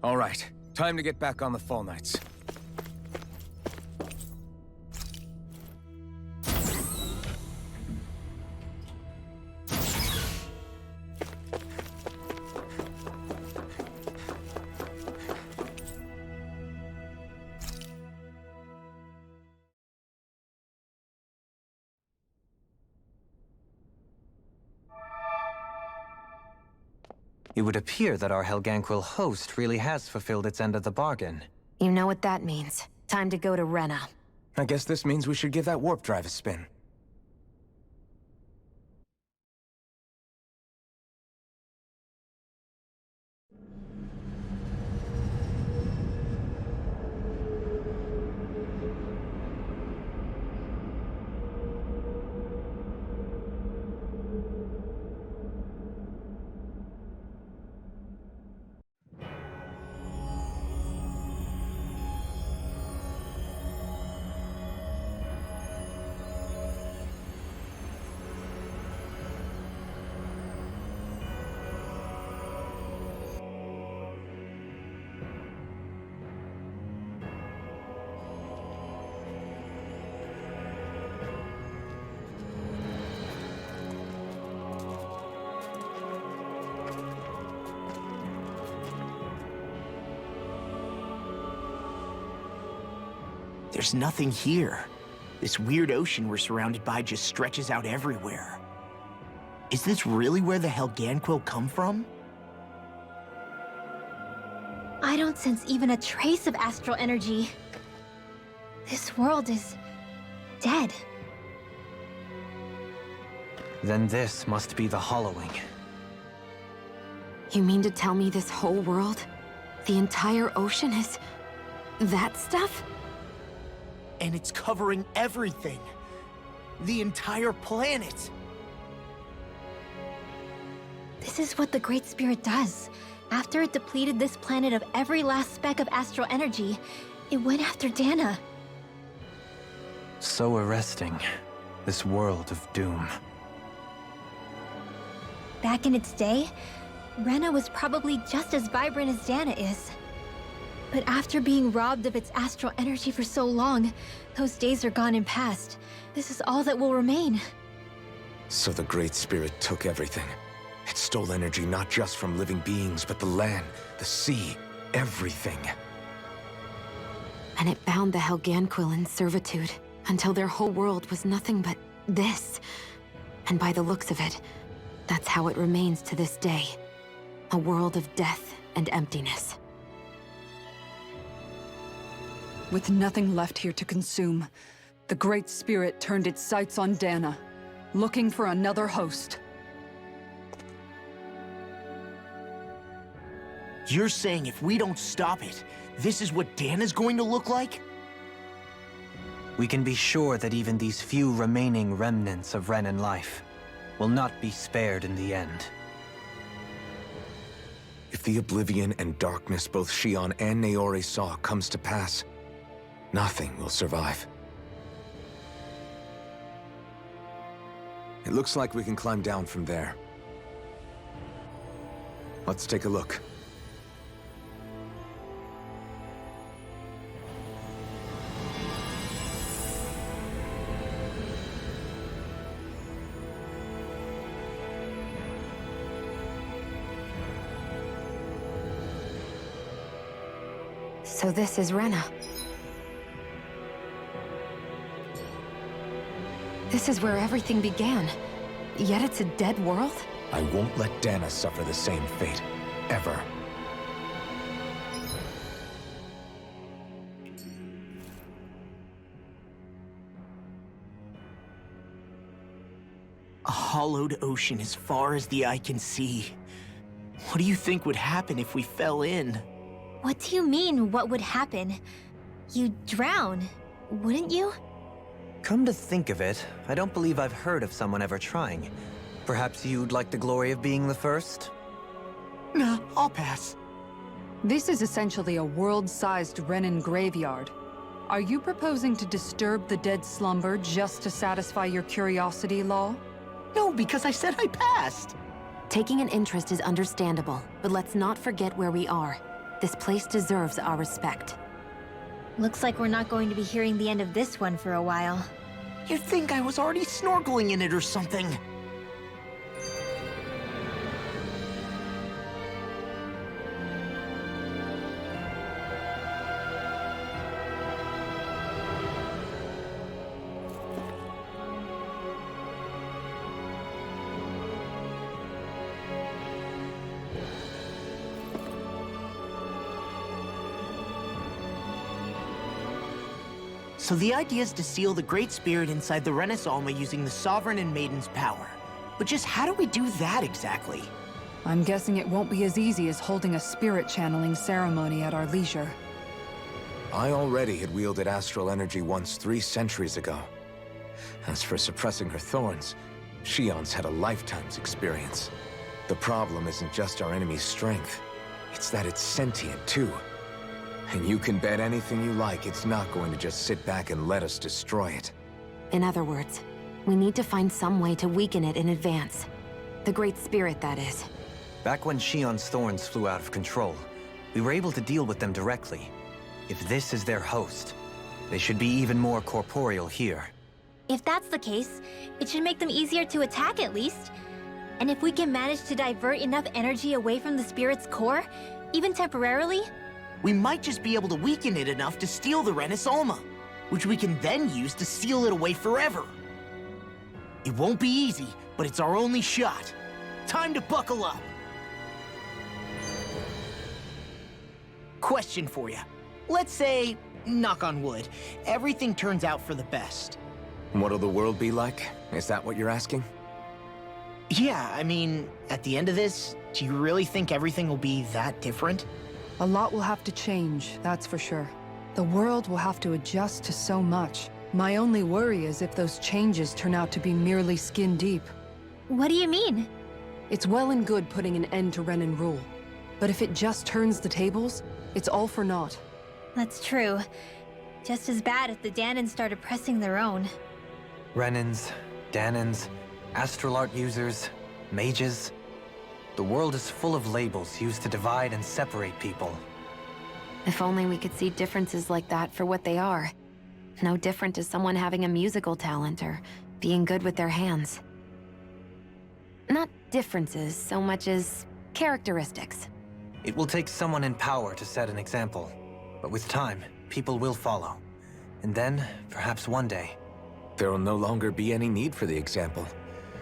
All right, time to get back on the Fall Knights. It would appear that our Helganquil host really has fulfilled its end of the bargain. You know what that means. Time to go to Rena. I guess this means we should give that warp drive a spin. There's nothing here. This weird ocean we're surrounded by just stretches out everywhere. Is this really where the Helganquil come from? I don't sense even a trace of astral energy. This world is dead. Then this must be the Hollowing. You mean to tell me this whole world, the entire ocean is that stuff? And it's covering everything. The entire planet. This is what the Great Spirit does. After it depleted this planet of every last speck of astral energy, it went after Dana. So arresting. This world of doom. Back in its day, Rena was probably just as vibrant as Dana is. But after being robbed of its astral energy for so long, those days are gone and past. This is all that will remain. So the Great Spirit took everything. It stole energy not just from living beings, but the land, the sea, everything. And it bound the Helganquil in servitude, until their whole world was nothing but this. And by the looks of it, that's how it remains to this day. A world of death and emptiness. With nothing left here to consume, the Great Spirit turned its sights on Dana, looking for another host. You're saying if we don't stop it, this is what Dana's going to look like? We can be sure that even these few remaining remnants of Renan life will not be spared in the end. If the oblivion and darkness both Shion and Naori saw comes to pass, nothing will survive. It looks like we can climb down from there. Let's take a look. So this is Rena. This is where everything began. Yet it's a dead world? I won't let Dana suffer the same fate. Ever. A hollowed ocean as far as the eye can see. What do you think would happen if we fell in? What do you mean, what would happen? You'd drown, wouldn't you? Come to think of it, I don't believe I've heard of someone ever trying. Perhaps you'd like the glory of being the first? Nah, I'll pass. This is essentially a world-sized Renan graveyard. Are you proposing to disturb the dead slumber just to satisfy your curiosity, Law? No, because I said I passed. Taking an interest is understandable, but let's not forget where we are. This place deserves our respect. Looks like we're not going to be hearing the end of this one for a while. You'd think I was already snorkeling in it or something. So the idea is to seal the Great Spirit inside the Renis Alma using the Sovereign and Maiden's power. But just how do we do that exactly? I'm guessing it won't be as easy as holding a spirit channeling ceremony at our leisure. I already had wielded astral energy once 3 centuries ago. As for suppressing her thorns, Shionne's had a lifetime's experience. The problem isn't just our enemy's strength. It's that it's sentient, too. And you can bet anything you like it's not going to just sit back and let us destroy it. In other words, we need to find some way to weaken it in advance. The Great Spirit, that is. Back when Shionne's thorns flew out of control, we were able to deal with them directly. If this is their host, they should be even more corporeal here. If that's the case, it should make them easier to attack at least. And if we can manage to divert enough energy away from the spirit's core, even temporarily, We might just be able to weaken it enough to steal the Renis Alma, which we can then use to seal it away forever. It won't be easy, but it's our only shot. Time to buckle up. Question for you. Let's say, knock on wood, everything turns out for the best. What'll the world be like? Is that what you're asking? Yeah, I mean, at the end of this, do you really think everything will be that different? A lot will have to change, that's for sure. The world will have to adjust to so much. My only worry is if those changes turn out to be merely skin deep. what do you mean? It's well and good putting an end to Renin rule. But if it just turns the tables, it's all for naught. That's true. Just as bad if the Danans started pressing their own. Renins, Danans, astral art users, mages. The world is full of labels used to divide and separate people. If only we could see differences like that for what they are. No different to someone having a musical talent or being good with their hands. Not differences so much as characteristics. It will take someone in power to set an example. But with time, people will follow. And then, perhaps one day, There will no longer be any need for the example.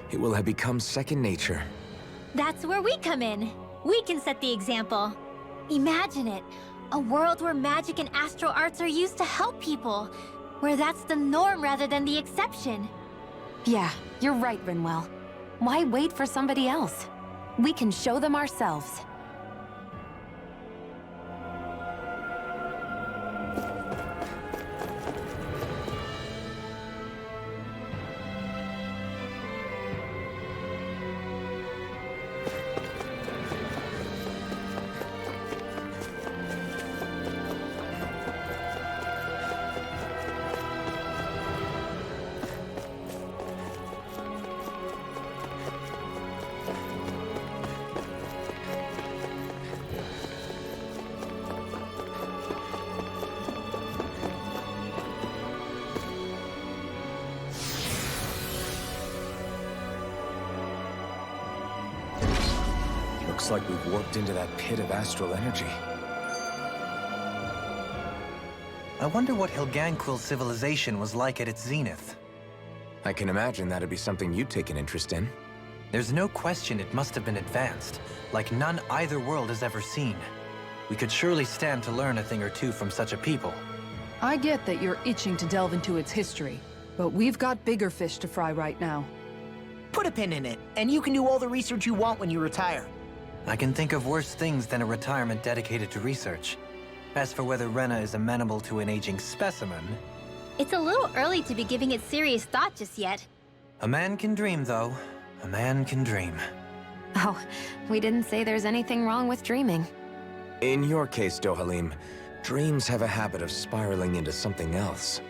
It will have become second nature. That's where we come in. We can set the example. Imagine it. A world where magic and astral arts are used to help people. Where that's the norm rather than the exception. Yeah, you're right, Rinwell. Why wait for somebody else? We can show them ourselves. Looks like we've warped into that pit of astral energy. I wonder what Helganquil civilization was like at its zenith. I can imagine that'd be something you'd take an interest in. There's no question it must have been advanced, like none either world has ever seen. We could surely stand to learn a thing or two from such a people. I get that you're itching to delve into its history, but we've got bigger fish to fry right now. Put a pin in it, and you can do all the research you want when you retire. I can think of worse things than a retirement dedicated to research. As for whether Rena is amenable to an aging specimen, It's a little early to be giving it serious thought just yet. a man can dream, though. A man can dream. Oh, we didn't say there's anything wrong with dreaming. In your case, Dohalim, dreams have a habit of spiraling into something else.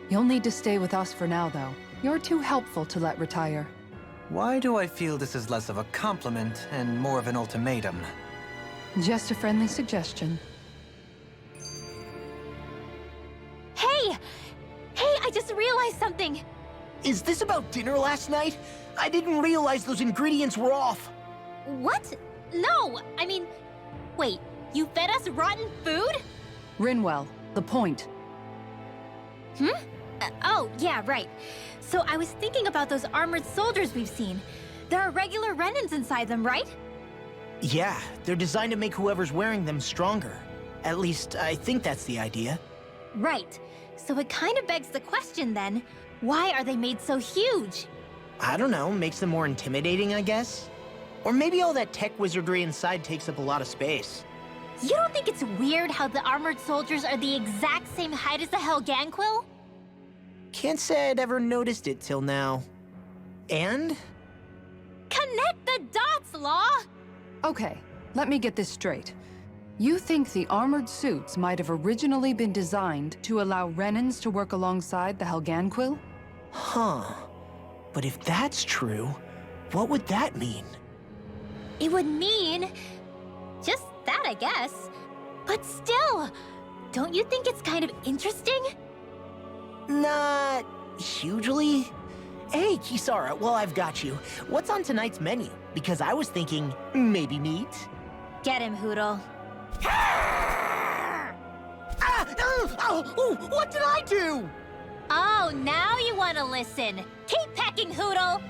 You'll need to stay with us for now, though. You're too helpful to let retire. Why do I feel this is less of a compliment and more of an ultimatum? Just a friendly suggestion. Hey! Hey, I just realized something! Is this about dinner last night? I didn't realize those ingredients were off. What? No, I mean... Wait, you fed us rotten food? Rinwell, the point. Oh, yeah, right. So I was thinking about those armored soldiers we've seen. There are regular Renans inside them, right? Yeah, they're designed to make whoever's wearing them stronger. At least, I think that's the idea. Right. So it kind of begs the question then, why are they made so huge? I don't know, makes them more intimidating, I guess? Or maybe all that tech wizardry inside takes up a lot of space. You don't think it's weird how the armored soldiers are the exact same height as the Helganquil? Can't say I'd ever noticed it till now. And? Connect the dots, Law! Okay, let me get this straight. You think the armored suits might have originally been designed to allow Renans to work alongside the Helganquil? Huh. But if that's true, what would that mean? It would mean... just that, I guess. But still, don't you think it's kind of interesting? Not hugely. Hey, Kisara, well, I've got you. What's on tonight's menu? Because I was thinking, maybe meat? Get him, Hootle. What did I do? Oh, now you want to listen. Keep pecking, Hootle!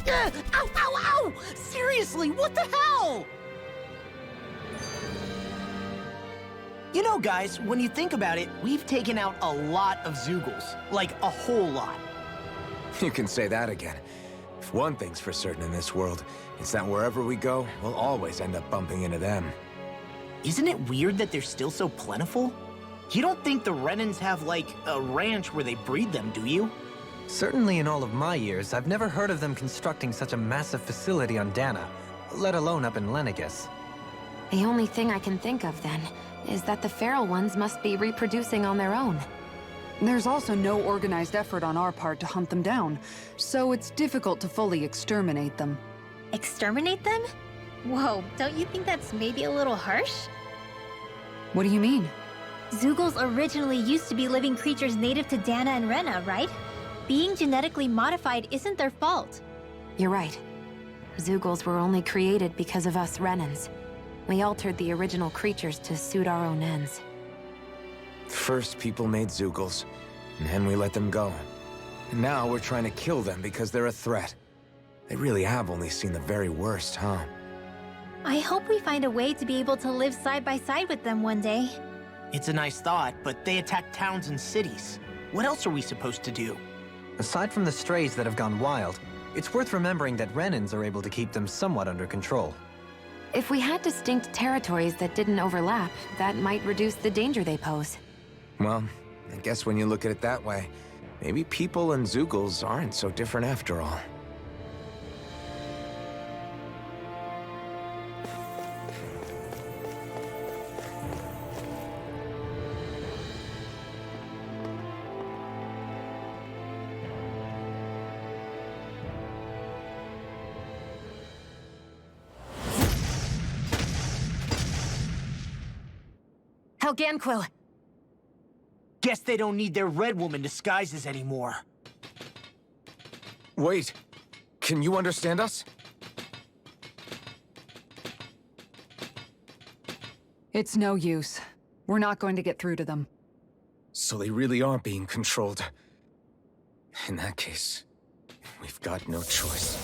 Ow, ow, ow! Seriously, what the hell? You know, guys, when you think about it, we've taken out a lot of Zeugles. Like, a whole lot. You can say that again. If one thing's for certain in this world, it's that wherever we go, we'll always end up bumping into them. Isn't it weird that they're still so plentiful? You don't think the Renans have, like, a ranch where they breed them, do you? Certainly in all of my years, I've never heard of them constructing such a massive facility on Dana, let alone up in Lenegis. The only thing I can think of, then, is that the feral ones must be reproducing on their own. There's also no organized effort on our part to hunt them down, so it's difficult to fully exterminate them. Exterminate them? Whoa, don't you think that's maybe a little harsh? What do you mean? Zeugles originally used to be living creatures native to Dana and Rena, right? Being genetically modified isn't their fault. You're right. Zeugles were only created because of us Renans. We altered the original creatures to suit our own ends. First, people made Zeugles, and then we let them go. And now we're trying to kill them because they're a threat. They really have only seen the very worst, huh? I hope we find a way to be able to live side by side with them one day. It's a nice thought, but they attack towns and cities. What else are we supposed to do? Aside from the strays that have gone wild, it's worth remembering that Renans are able to keep them somewhat under control. If we had distinct territories that didn't overlap, that might reduce the danger they pose. Well, I guess when you look at it that way, maybe people and Zeugles aren't so different after all. Helganquil! Guess they don't need their Red Woman disguises anymore. Wait, can you understand us? It's no use. We're not going to get through to them. So they really are being controlled. In that case, we've got no choice.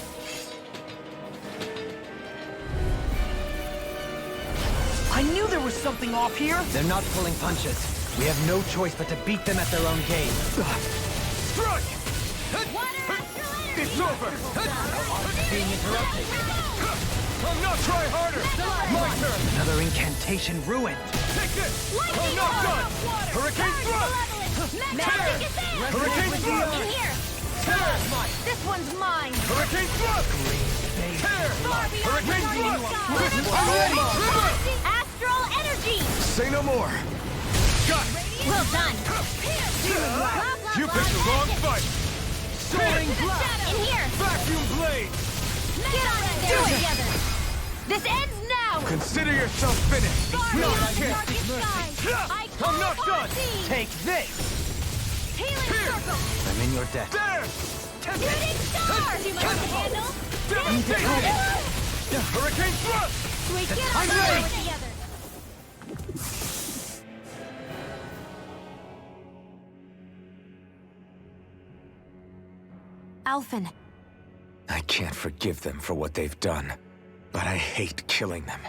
I knew there was something off here! They're not pulling punches. We have no choice but to beat them at their own game. Strike! It's over! Being interrupted. I'm not try harder! My turn! Another incantation ruined. Take this! I'm not done! Hurricane thrust! Tear! Hurricane thrust! In here! Tear! This one's mine! Hurricane thrust! Tear! Hurricane thrust! I'm ready! Astral energy! Say no more! Got it! Well done! You picked the wrong fight! Soaring blast! In here! Vacuum blade! Get on in there together! This ends now! power! Consider yourself finished! Guardian No of the chance! darkest skies! I call I'm not done! Arcene! Take this! Healing circle! I'm in your debt. There! Shooting star! Too much to handle? Hurricane thrust! We get I'm on ready. with the others! Alphen, I can't forgive them for what they've done, but I hate killing them.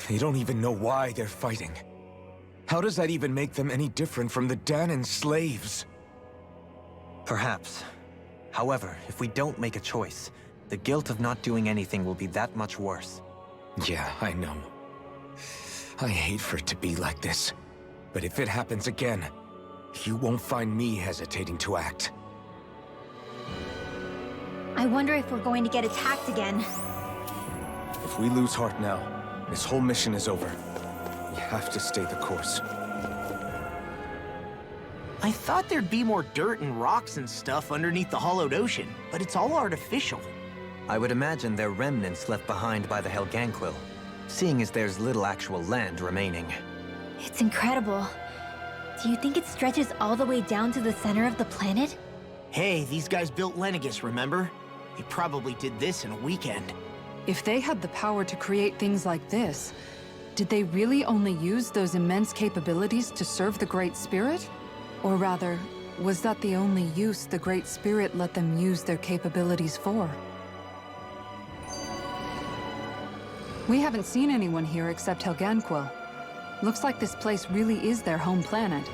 They don't even know why they're fighting. How does that even make them any different from the Dahnan slaves? Perhaps. However, if we don't make a choice, the guilt of not doing anything will be that much worse. Yeah, I know. I hate for it to be like this. But if it happens again, you won't find me hesitating to act. I wonder if we're going to get attacked again. If we lose heart now, this whole mission is over. We have to stay the course. I thought there'd be more dirt and rocks and stuff underneath the hollowed ocean, but it's all artificial. I would imagine they're remnants left behind by the Helganquil, seeing as there's little actual land remaining. It's incredible. Do you think it stretches all the way down to the center of the planet? Hey, these guys built Lenegus, remember? They probably did this in a weekend. If they had the power to create things like this, did they really only use those immense capabilities to serve the Great Spirit? Or rather, was that the only use the Great Spirit let them use their capabilities for? We haven't seen anyone here except Helganquil. Looks like this place really is their home planet.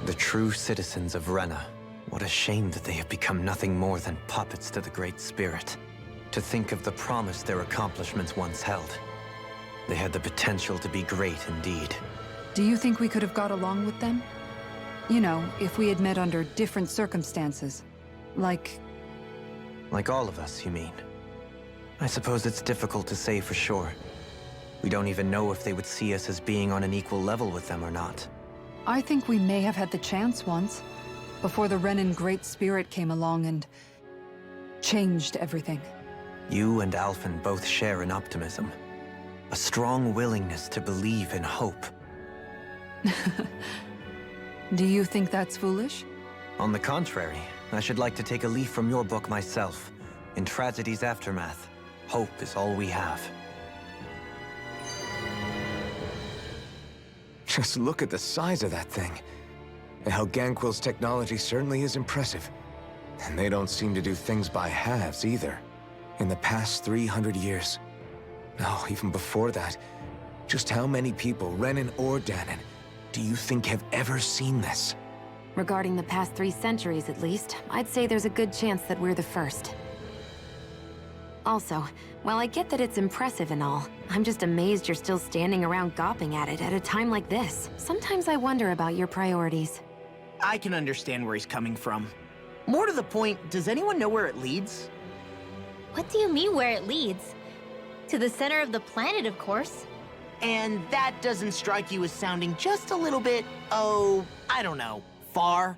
The true citizens of Rena. What a shame that they have become nothing more than puppets to the Great Spirit. To think of the promise their accomplishments once held. They had the potential to be great indeed. Do you think we could have got along with them? You know, if we had met under different circumstances. Like all of us, you mean? I suppose it's difficult to say for sure. We don't even know if they would see us as being on an equal level with them or not. I think we may have had the chance once, before the Renan Great Spirit came along and changed everything. You and Alphen both share an optimism. A strong willingness to believe in hope. Do you think that's foolish? On the contrary, I should like to take a leaf from your book myself. In Tragedy's Aftermath, hope is all we have. Just look at the size of that thing. The Helganquil's technology certainly is impressive. And they don't seem to do things by halves either. In the past 300 years. Oh, even before that. Just how many people, Renan or Dahnan, do you think have ever seen this? regarding the past 3 centuries at least, I'd say there's a good chance that we're the first. Also, while I get that it's impressive and all, I'm just amazed you're still standing around gawping at it at a time like this. Sometimes I wonder about your priorities. I can understand where he's coming from. More to the point, does anyone know where it leads? What do you mean where it leads? To the center of the planet, of course. And that doesn't strike you as sounding just a little bit, oh, I don't know, far?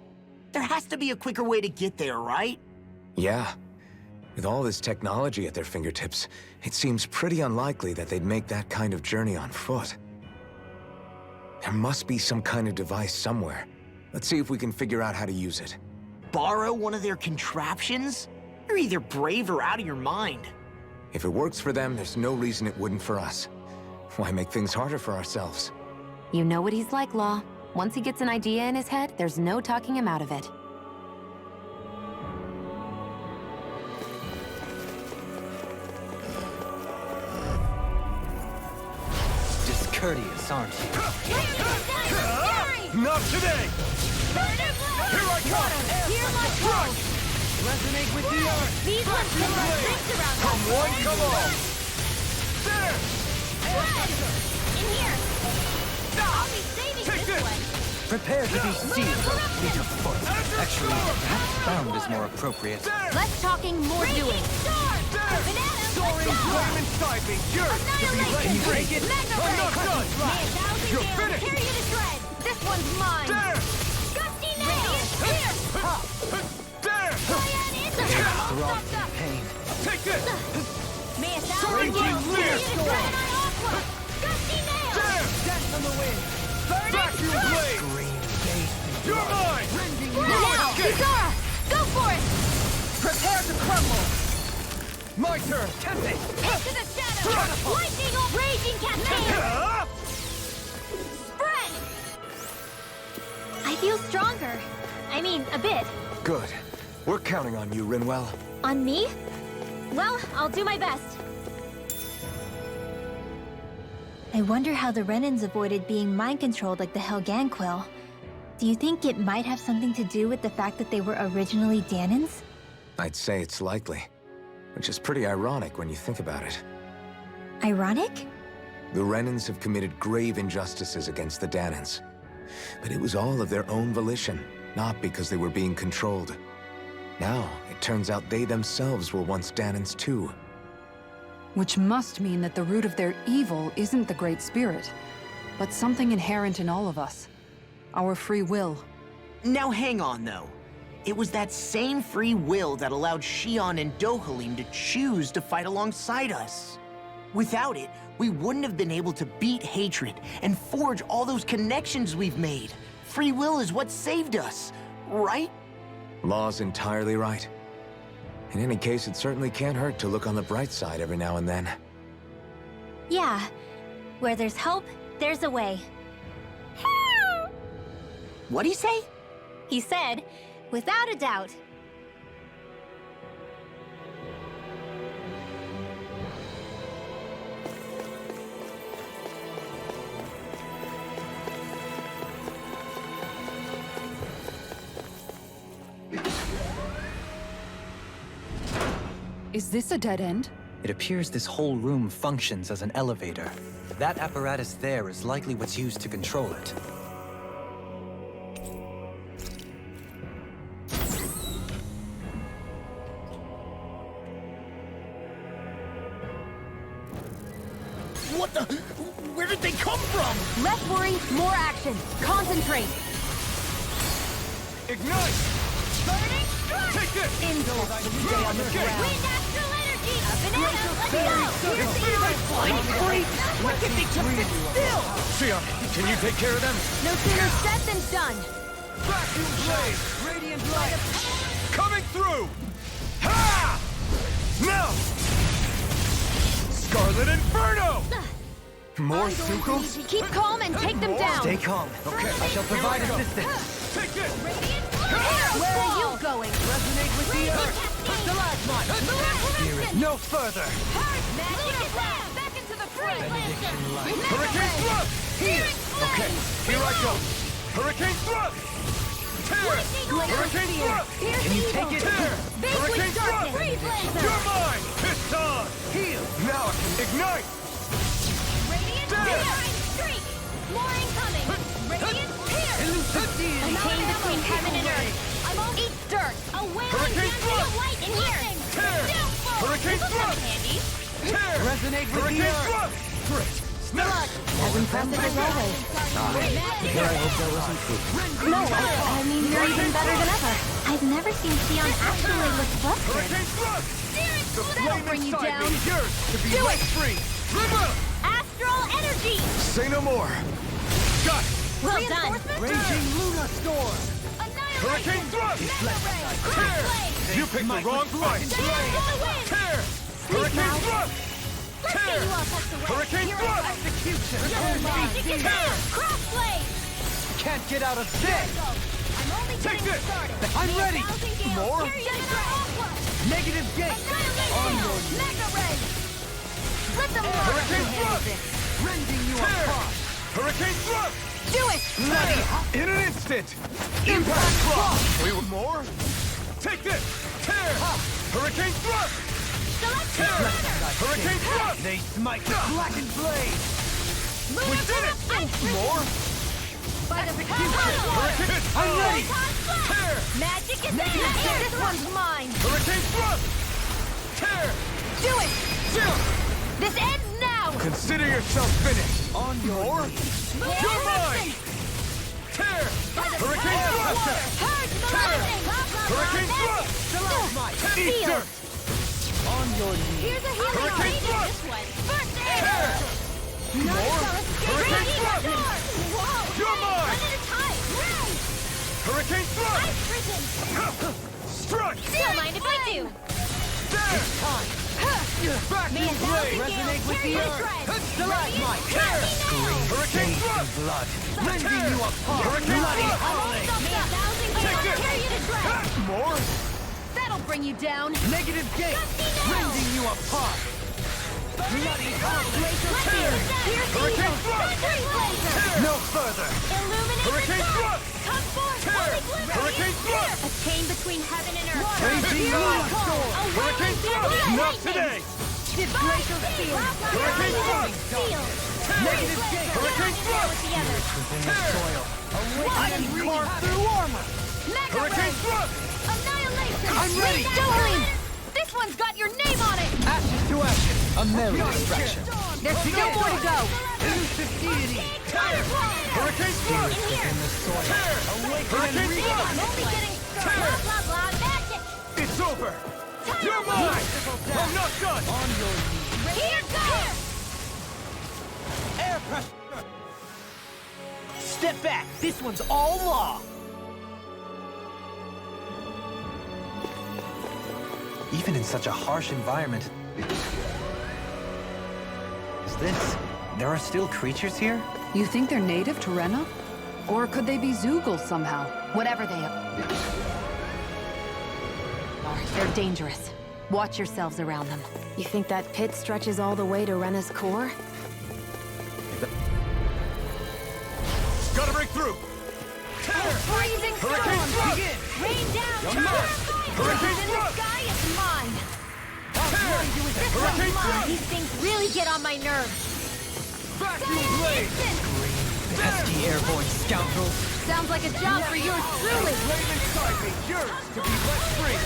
There has to be a quicker way to get there, right? Yeah. With all this technology at their fingertips, it seems pretty unlikely that they'd make that kind of journey on foot. There must be some kind of device somewhere. Let's see if we can figure out how to use it. Borrow one of their contraptions? You're either brave or out of your mind. If it works for them, there's no reason it wouldn't for us. Why make things harder for ourselves? You know what he's like, Law. Once he gets an idea in his head, there's no talking him out of it. Discourteous, aren't you? Not today! Here I come! Hear my call! Resonate with the earth! These ones can run rings around Come us. one, come all! There! In here! I'll be saving Take this this. one! Prepare to be sealed, fleet of foot. Actually, perhaps bound is more appropriate. Less talking, more doing. Star! There! Banana, Soaring let's go! flame inside me! Yours! Annihilation! Can you break it? Magna I'm Ray! not done! May a thousand You're gales finished! tear you to shreds! This one's mine! There! Gusty nail! Pierce! There! Cyan Inter! All Throb stopped up! pain. Take this! May a thousand Raging Firestorm! Damn! Dance on the wind! Vacuum Blade! Green Gate! You're mine! Now! Kisara! Go for it! Prepare to crumble! My turn! Tempest! Into the shadow! Lightning or raging cascade! Ah! Spread! I feel stronger. I mean, a bit. Good. We're counting on you, Rinwell. On me? Well, I'll do my best. I wonder how the Renans avoided being mind-controlled like the Helganquil. Do you think it might have something to do with the fact that they were originally Danans? I'd say it's likely. Which is pretty ironic when you think about it. Ironic? The Renans have committed grave injustices against the Danans. But it was all of their own volition, not because they were being controlled. Now, it turns out they themselves were once Danans too. Which must mean that the root of their evil isn't the Great Spirit, but something inherent in all of us. Our free will. Now hang on, though. It was that same free will that allowed Xion and Dohalim to choose to fight alongside us. Without it, we wouldn't have been able to beat hatred and forge all those connections we've made. Free will is what saved us, right? Law's entirely right. In any case, it certainly can't hurt to look on the bright side every now and then. Yeah. Where there's hope, there's a way. What'd he say? He said, without a doubt. Is this a dead end? It appears this whole room functions as an elevator. That apparatus there is likely what's used to control it. What the? Where did they come from? Less worry, more action. Concentrate. Ignite! Burning strike! Take it! Insult to stay on the ground. Wind astral energy! A banana, let's go! Here's the Flying free! What if they kept it still? Xion, can you take care of them? No sooner said than done. Vacuum Blade! Radiant light! Coming through! Ha! Now! Scarlet Inferno! More Sukos? Keep calm and take them down. Stay calm. Okay, I shall provide here we go. assistance. Take it! Where are you going? Resonate with the earth! Stalagmite! No further! Magic is out! Back into the free Hurricane Thrust! Okay, here I go. Hurricane Thrust! Tear! Hurricane Thrust! Can you take it? Tear! Hurricane Thrust! Freeze laser! You're mine! Piston! Heal! Now I can ignite! Radiant Daring Streak! More incoming! Radiant Pierce! Elusive deity! Contain between heaven and earth! I'm on eat dirt! A wailing Hurricane dancing Thrust! of light in here! Tear! Downfall! Hurricane This'll come in Thrust! handy! Tear! Resonate with the Hurricane earth! Thrust! Great! Snap! As impressive as always. Here I hope that wasn't true. No, I mean, you're even better than ever. I've never seen Xion actually look flustered. Hurricane Thrust! The That'll flame bring you inside down. me is yours to be Do let it! free! River! Astral energy! Say no more. Got it! Well done! Raging Luna Storm! Hurricane Thrust! Tear! Tear! You picked the wrong fight! Tear! Hurricane Thrust! Let's get you all tucked away! Hurricane Thrust! Execution! Magic is out! Crossblade! Can't get out of this! I'm only Take getting this! started! I'm ready! More? Negative gate! Annihilation! Mega Red! Let them know Hurricane Thrust! Rending you Tear! apart! Hurricane Thrust! Do it! In an instant! Impact Thrust! We want more? Take this! Tear! Hurricane Thrust! Tear! Hurricane Thrust! They smite the blackened blade! We did it! More? By the power of Hurricane! I'm ready! Tear! Magic is in the air! This one's mine. Hurricane Thrust! Tear! Do it! Jump! This ends now! Consider yourself finished. On your More? You're mine! Tear! Hurricane Thrust! Purge the Tear! lightning! Hurricane Thrust! Stalagmite! Eat dirt! On your knees. Here's a healing Hurricane ranger. thrust! This one. First aid. Tear! More! Hurricane thrust! Whoa. You're mine! One at a time. Right. Hurricane thrust! Ice prison. Strike! Don't mind if I do. There! Time. Vacuum blade! Resonate with the earth. Stalagmite. Tear! Hurricane thrust! Blood. Tear! Rending you apart. Hurricane Bloody thrust! howling. Take this! More! That'll bring you down. Negative gate. Rending you apart. Bloody howling. Hurricane thrust! Tear! No further. Illuminate Hurricane the dark. thrust! Come forth, Tear! holy glitter. Hurricane thrust! A chain between heaven and earth. Raging Furious blast. call. A Hurricane wailing thrust! lightning. Not today! Glacial field. Hurricane thrust! Seal. Negative gate. Hurricane thrust! With the others. Tear! I can carve through armor. Mega Hurricane ray. thrust! Annihilation. I'm ready. Jolene. This one's got your name on it. Ashes to ashes. A merry distraction. There's still more to go. Elusive deity. Hurricane thrust! In here. Tear! Hurricane thrust! I'm only getting started. Blah, blah, blah. Magic. It's over! You're mine! I'm not done! On your knees. Here goes. Air pressure. Step back. This one's all law. Even in such a harsh environment. Is this? There are still creatures here? You think they're native to Rena? Or could they be Zoogle somehow? Whatever they are, they're dangerous. Watch yourselves around them. You think that pit stretches all the way to Rena's core? Gotta break through! Tear! Freezing Hurricane storm. thrust! Rain down. Tear! Hurricane In the thrust! sky, it's mine. Tear! This Hurricane one's mine. thrust! These things really get on my nerves. Vacuum blade! Pesky airborne scoundrels. Sounds like a job for yours truly. Flame inside me, yours to be let free!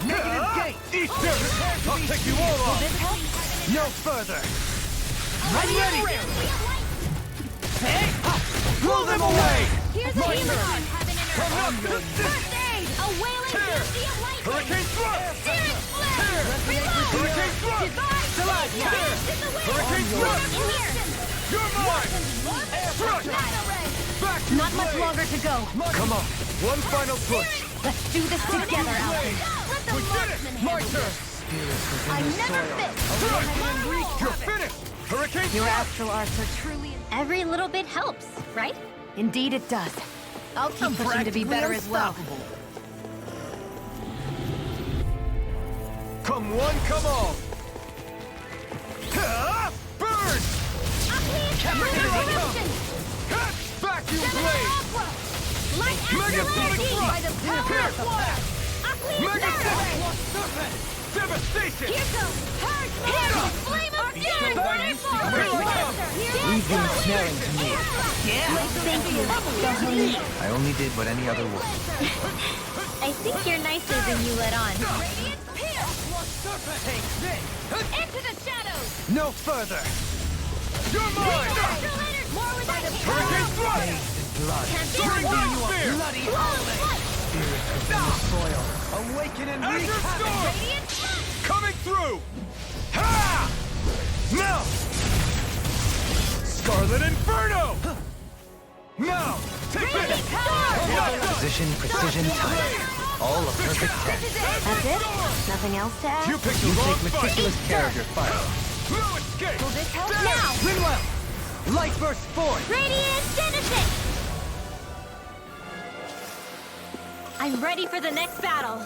Negative gate. Eat dirt! I'll take you all off! No further. I'm ready. Blow them away! Here's a healer on heaven and Come earth. on! First aid. A wailing Tear! sea of lightning. Hurricane thrust! Searing flame. Tear! Reload. Hurricane thrust! Divine. Tear! In the wind. Hurricane thrust! In here. You're mine! Thrust! Mega ray. Vacuum Not much blade! longer to go. Come on! One final push! Let's do this together, Alvin. Let the We did it! marksman My handle turn! this. I'm never fit. Thrust! You're finished! Hurricane Your thrust! astral arts are truly... Every little bit helps, right? Indeed it does. I'll keep pushing to be better as well. Come one, come all! Ha! Burn! Eruption! Ha! Vacuum blade! Light Mega astral sonic energy thrust! by the power of water! Mega Aquila serpent! Devastation! Here goes! Purge me! Flame of fury! Burning Leave them snaring to me. Thank you. I only did what any other would. I think you're nicer than you let on. Radiant pierce! Take this. Into the shadows! No further. You're mine! More with that Hurricane thrust! Blood. Can't Bring do down it! spear! Bloody Flawless flight! soil. Awaken and wreak Azure havoc. Storm! Radiant flight! Coming through! Ha! Now! Scarlet Inferno! Now! Take this! I'm not done! Position, precision, timing. All a perfect 10. That's it? Nothing else to add? You picked the You wrong take fight! meticulous care of your fire. No escape! Will this help? Now! Rinwell. Light burst forth. Radiant Genesis! I'm ready for the next battle.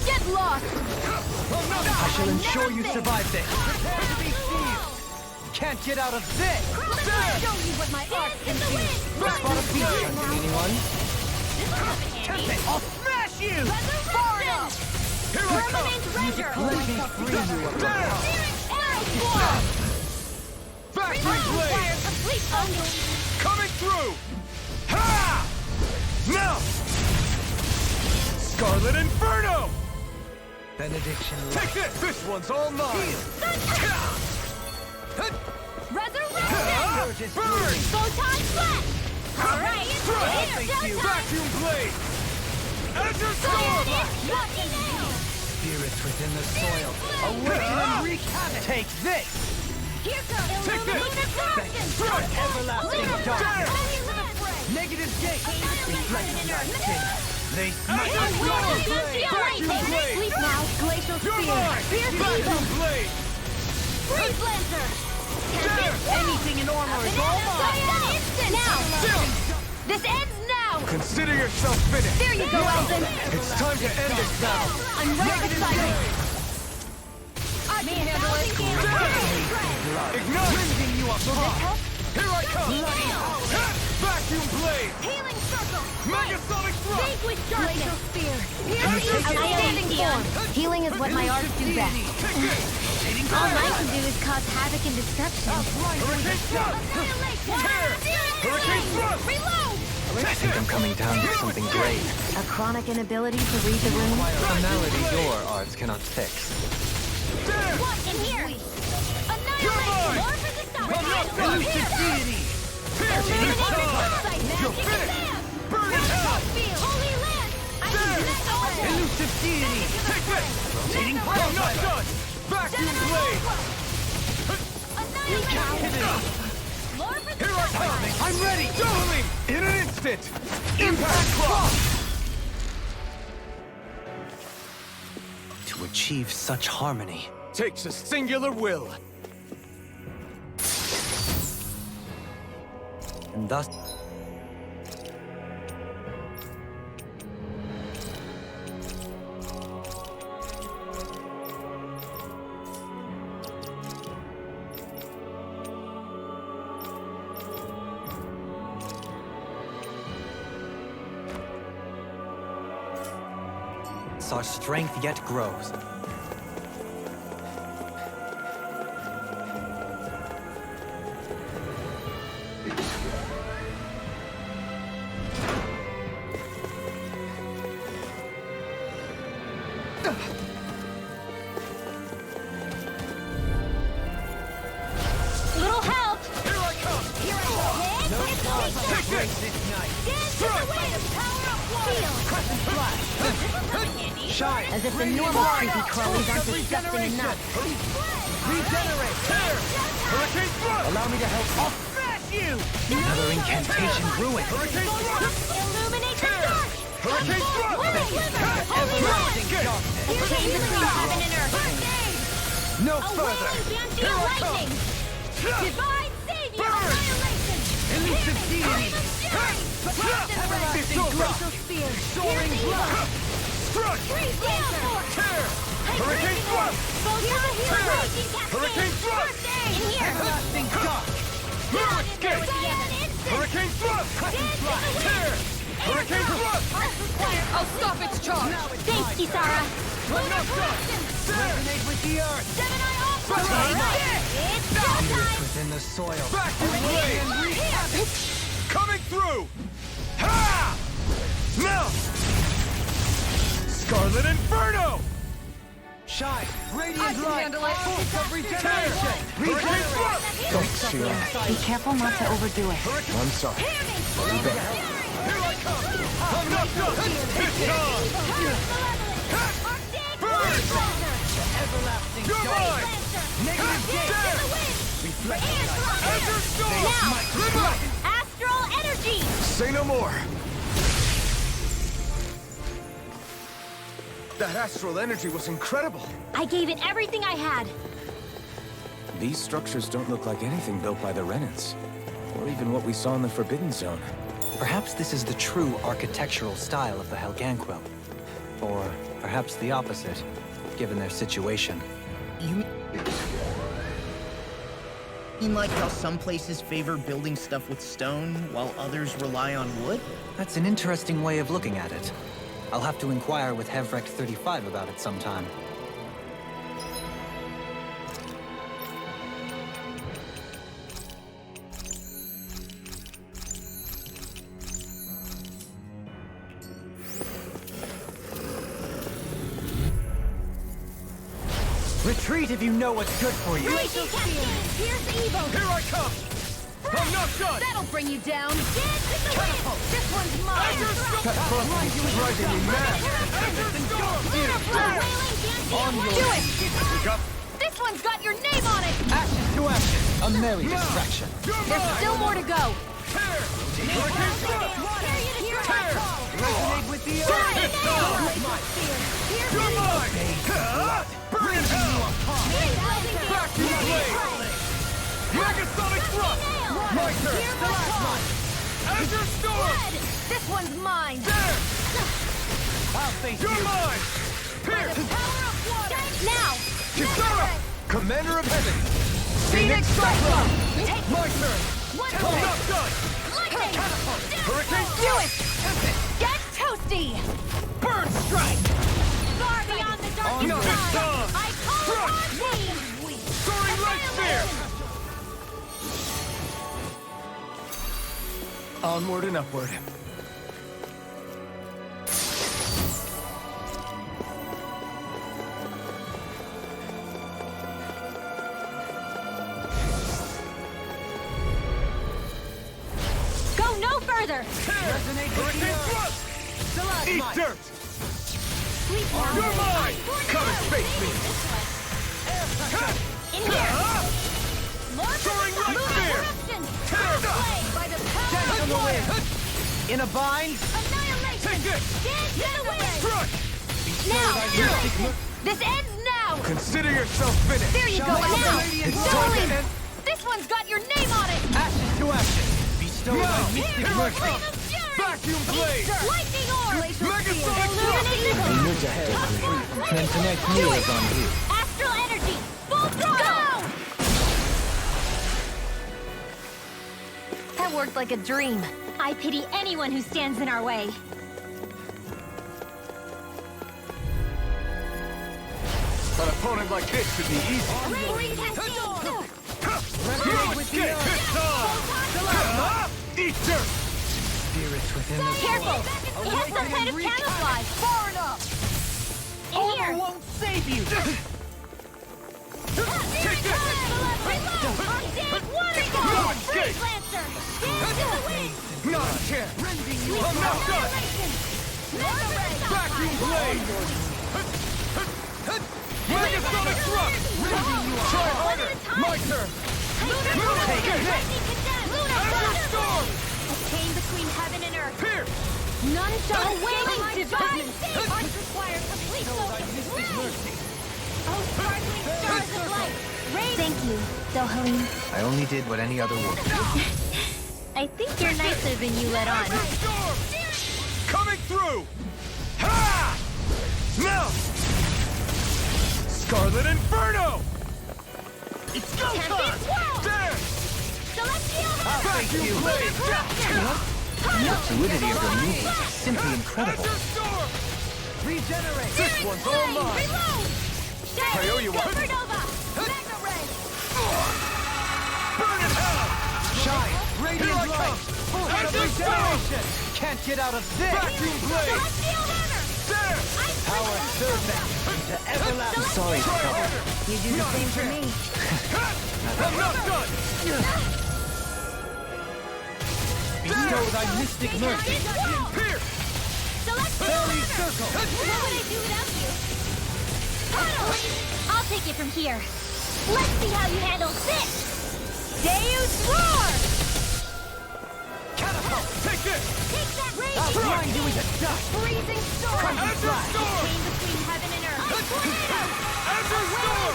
Get lost! I shall ensure you survive this. Prepare to be seized. Can't get out of this. Let me show you what my art can do! Spot a beach under anyone. Anyone? I'll smash you. Resurrection! Here I come! Permanent render! Let me free you of the Down! Arrow swarm! Vacuum blade! Require complete focus. Coming through! Ha! Now! Scarlet Inferno! Benediction. Take this! This one's all mine! Resurrection! Burn! Photon Flash! Alright, it's showtime! Vacuum blade! Azure Storm! Spirits within the soil. Awaken and wreak havoc. Take this! Here comes Take this! Illumination! Strike! Everlasting dark. Dare! Negative gate. Reflecting lightning. They smite us. Vacuum blade! Sleep now, Glacial You're Spear! mine! Fierce Vacuum Evil! blade! Freeze Lancer! Dare! Anything in armor is all mine. Instant! Now! Still! This ends now! Consider yourself finished! There you go, Elton! It's time to end this battle! I'm right beside you! I can handle it! Ignite! Bringing you apart. Here I come! Vacuum blade! Healing Circle! Megasonic thrust! Vanquish darkness! Glacial Spear! Outstanding form! Healing is what my arts do best. Take this! All I can do is cause havoc and destruction. Hurricane thrust! Tear! Hurricane thrust! Reload! I think I'm coming down to something grave. A chronic inability to read the room? A malady your arts cannot fix. Dare! What in here? You're mine! More for the stop! I'm not done! Deity. Pierce! This time! You're finished! Burn in hell! Holy Land! I can do this already! Elusive deity. Take this! I'm not done! Vacuum blade! Captivity. Here I come! I'm ready. Doubling! In an instant! Impact Clock! To achieve such harmony, Takes a singular will. and thus our strength yet grows. Little help! Here I come! Here I go! Take this! Dance in the wind! Power of Feel! Crescent flash. Shine. As if the normal creepy crawlies aren't disgusting enough. Regenerate. Tear! Hurricane thrust! Allow me to help. I'll smash you. Another incantation ruined. Hurricane thrust! Illuminate the dark! Hurricane thrust! Everlasting darkness. Chain between heaven and earth! No Away further. Banshee lightning! Divine savior! Burn! Annihilation! Elusive deity. Everlasting glacial spear! Soaring blood. Strike! Freeze Lancer! Tear! Hurricane thrust! Photon Tear! Raging Cascade! Hurricane thrust! In here! Everlasting dark. Now escape! Hurricane thrust! Tear! Hurricane thrust! I'll stop its charge! Thanks, Kisara! I'm not done! Tear! Resonate with the earth. Gemini Ultra! Back! It's showtime! Within the soil. Vacuum blade! Coming through! Ha! Now! Scarlet Inferno! Shine. I Radiant can light. handle it. Pulse of Tear! regeneration. Hurricane thrust! Thanks, Sheila. Be careful not to overdo it. I'm sorry. Here I come! I'm not done! It's time! Burn! Everlasting You're dark. mine! Negative gate. Tear! Reflecting light. Azure Storm! Now! Revive! Astral energy! Say no more. That astral energy was incredible. I gave it everything I had. These structures don't look like anything built by the Renans, or even what we saw in the Forbidden Zone. Perhaps this is the true architectural style of the Helganquil. Or perhaps the opposite, given their situation. You mean like how some places favor building stuff with stone, while others rely on wood? That's an interesting way of looking at it. I'll have to inquire with Hevrek 35 about it sometime. Retreat if you know what's good for you. Here I come! I'm not done! That'll bring you down. Catapult. This one's mine. That front is driving me mad! On your Do it. Pick up! This one's got your name on it. ashes to ashes. A merry distraction. There's still more to go. Tear! Hurricane thrust! Tear! Resonate with the Burn earth. it down! You're mine! Burn it hell! Vacuum blade! Megasonic thrust! My turn! Azure storm! This one's mine. There! I'll face You're you. mine! Pierce! Now. Kisara! Commander of Heaven. Phoenix Cyclone. My turn! One I'm way. not done! Lightning. Hurricane Do it. Get toasty. Burn strike! Far beyond the darkest No, cloud. Tom. I call upon thee. Soaring light spear! Onward and upward. Go no further. Resonate with the Hurricane earth. thrust! Stalagmite. Eat dirt! Sweet You're mine! Come and face me! In here. Soaring light spear! Tear! By the power Dance of on the water. wind. In a bind. Annihilation. Take this! Dance in the wind. Strike! Now. thy Do mystic it. This ends now. Consider yourself finished! There you go. Shine on the Now. radiant Darling. sun. This one's got your name on it. Ashes to ashes. Bestow Now. thy mystic Here I mercy. come. Vacuum blade! Lightning orb. Megasonic thrust! And tonight's meal is on you. Astral energy. Full throttle. That worked like a dream. I pity anyone who stands in our way. An opponent like this should be easy. Resonate with the earth. It's on! Eat dirt! Spirits within the Careful! It has some kind of camouflage! Far enough! In here! won't save you. Take this! Waterfall! Freeze Lancer! Dance in the wind! Not a chance! I'm not done! Vacuum blade! Megasonic thrust! Try harder! My turn! Take this! Azure storm! Chain between heaven and earth. Pierce! None shall wailing divine! Must require complete focus. Oh, sparkling stars of light! Thank you, Dohalim. I only did what any other would. I think you're nicer than you let on. Azure storm! Coming through! Ha! Now! Scarlet Inferno! It's go time! There! Celestial Vacuum blade! The fluidity of your movement is simply incredible. Azure storm! Regenerate. This one's all mine! Reload! I owe you one. Supernova! Mega Ray! Burn in hell! Shine. Here I Radiant come! light. Full of Azure regeneration. Can't get out of this. Vacuum blade! Celestial Hammer! There! Power servant into everlasting. Sorry for Try trouble. harder! You do the same for me. I'm not done! Bestow thy mystic mercy. Pierce! Celestial Fairy Hammer! circle. What would I do without you? Puddle! I'll take it from here. Let's see how you handle this! Deus Roar! Catapult! Take this! Take that I'll raging grind you into dust. freezing storm! Azure storm! Chain between heaven and earth! Tornado! Azure storm!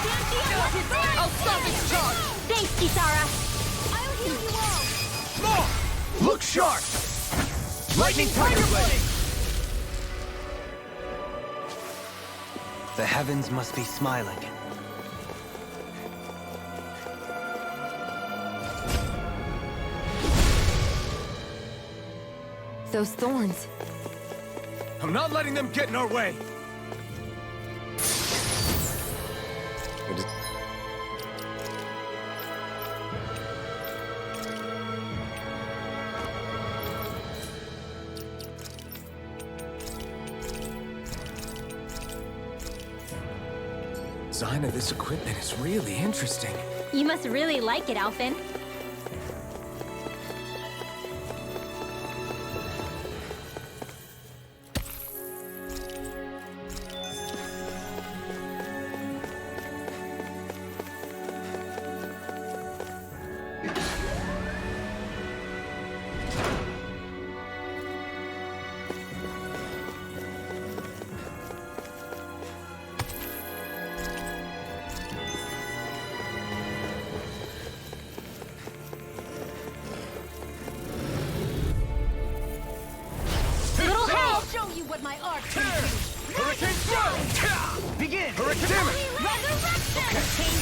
I'll stop its charge! Thanks, Kisara! I'll heal you all! More! Look sharp! Lightning Tiger Blade! The heavens must be smiling. Those thorns. I'm not letting them get in our way! design of this equipment is really interesting. You must really like it, Alphen. Hurricane Thrust! Begin! Hurricane Damage!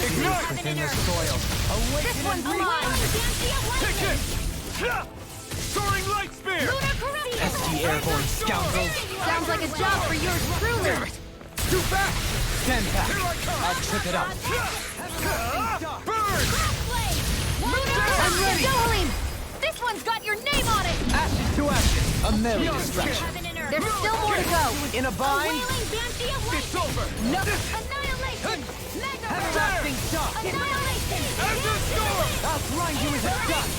Ignite! Within the soil. Awaken and Take this! Soaring Light Spear! SD Airborne scoundrels! Sounds like a job for yours truly. Too fast! Stand back! Here I come! I'll trip it up! Burn! I'm ready. This one's got your name on it. Ashes to ashes! A merry distraction! There's still more to go. In a bind? It's over! No. Annihilation. Everlasting dust! Annihilation. As a storm! I'll grind you into dust!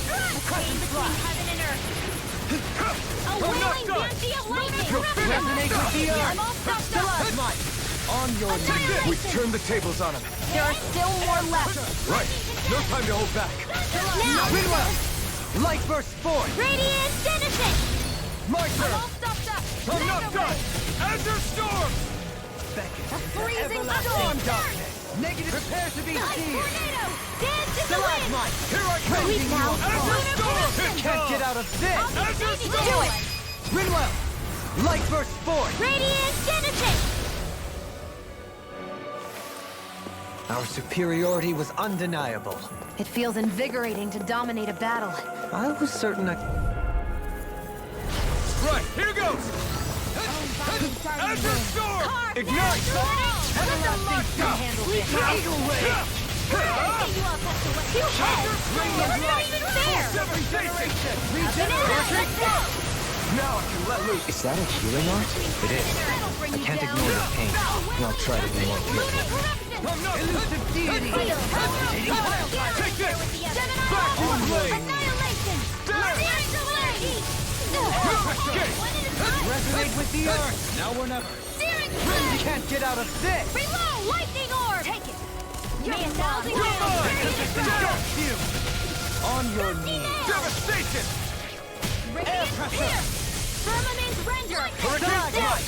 Crushing between heaven and earth. A I'm not wailing done. banshee of lightning. Resonate with the I'm earth! all stopped up. Stalagmite! On your knees! We've turned the tables on him. There are still more left. Right. No time to hold back. Now. Rinwell! Light burst forth! Radiant Denison. My I'm turn! all stopped up. I'm not done! Azure Storm! Beckon A freezing everlasting storm. darkness! Negative prepare to be Ice seized! tornado. Dance in the wind. Stalagmite! Here I come! Sweet now. Azure Storm! Can't get out of this! Azure Do Storm! it. Rinwell! Light burst forth! Radiant Denison. Our superiority was undeniable. It feels invigorating to dominate a battle. I was certain Right, here goes! Azure Storm! Ignite! Everlasting dust! Eagle ray! Now I can let loose. Is that a healing art? It is. I can't ignore your pain. I'll try to be more careful. I'm not Elusive deity! Take this! Vacuum blade! Escape! Resonate with the earth! Now or never! Rin can't get out of this! Reload! Lightning orb! Take it! You're thousand You're mine! Dust you! On your knees! Devastation! Air pressure! Firmament render! Stalagmite!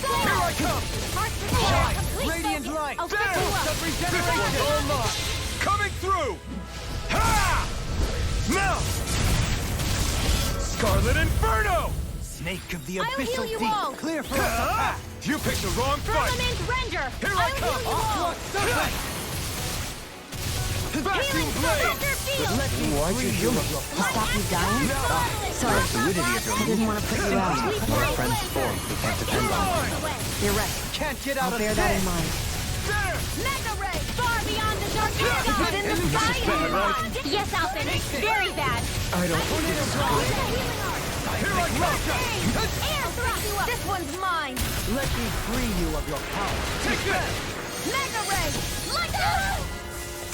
Here I come! Shine! Radiant light! I'll fix There! you up! Of regeneration! All mine! Coming through! Ha! Now! Scarlet Inferno! Snake of the I'll abyssal heal you deep! all. Clear for us a Ha! path! You picked the wrong fight! Firmament render! Here I I'll come. heal you all! Serpent! Vacuum blade! Let me free you of your To stop you dying? Sorry, Fluidity of your I didn't want to put you out. Our friends form, we can't depend on them. You're right. Can't get out I'll of bear this! that in mind. There! Mega ray! Far beyond the dark age! Within the sky and beyond! Yes, Alphen! Very bad! I don't think this is good. Here I come! Air thrust! This one's mine! Let me free you of your power! Take this! Mega ray! Like that!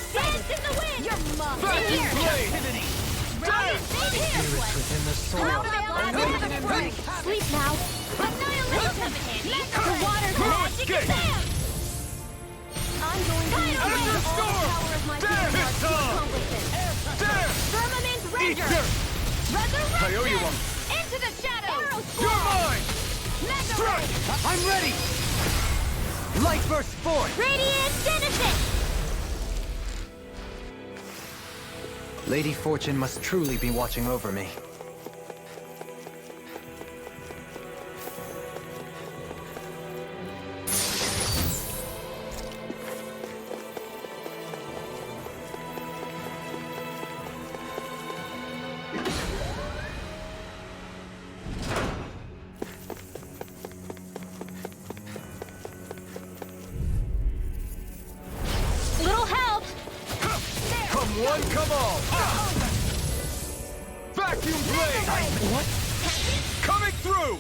Dance in the wind! You're muffed! Vacuum Here! blade! Radiant Spirits within the Come soil! out of that last bit of the break! Sleep now! Annihilation! The water's magic escape. exam! I'm going to use Azure all the Storm! power of my There! Vanguard It's to on! accomplish this! There! Firmament Eat render! dirt! Resurrection! I owe you one. Into the shadows! Arrow You're swarm! mine! Mega Strike! ray! I'm ready! Light burst forth! Radiant Denison! Lady Fortune must truly be watching over me. Little help! Come one, come all! Vacuum blade! What? Coming through!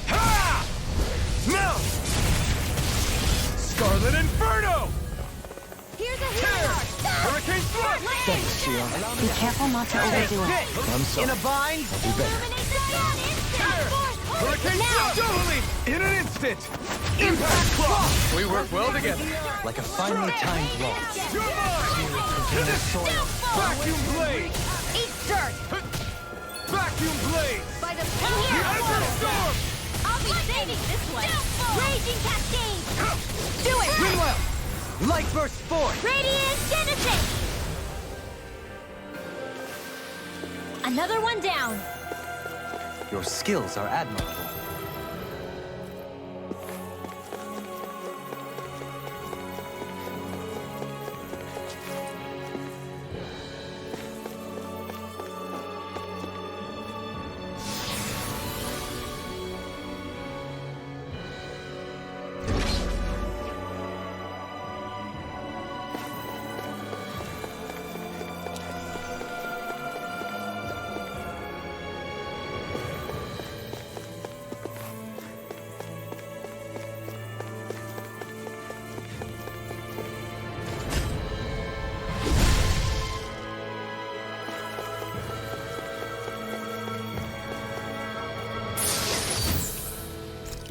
Ha! Now! Scarlet Violent Inferno! Here's a Tear! healer! Hurricane Thrust! Thanks, Shion. Be careful not to overdo it. I'm sorry. In a bind? I'll do better. Hurricane Thrust! Totally! In an instant! Impact Claw! We work well together. Like a finely timed waltz. You're mine! To the soil! Vacuum Blade! Eat dirt! Vacuum Blade! By the power of Azure water! Storm! I'll be saving this one! Raging Cascade! Do it! Rinwell! Light burst forth! Radiant Genesis! Another one down! Your skills are admirable.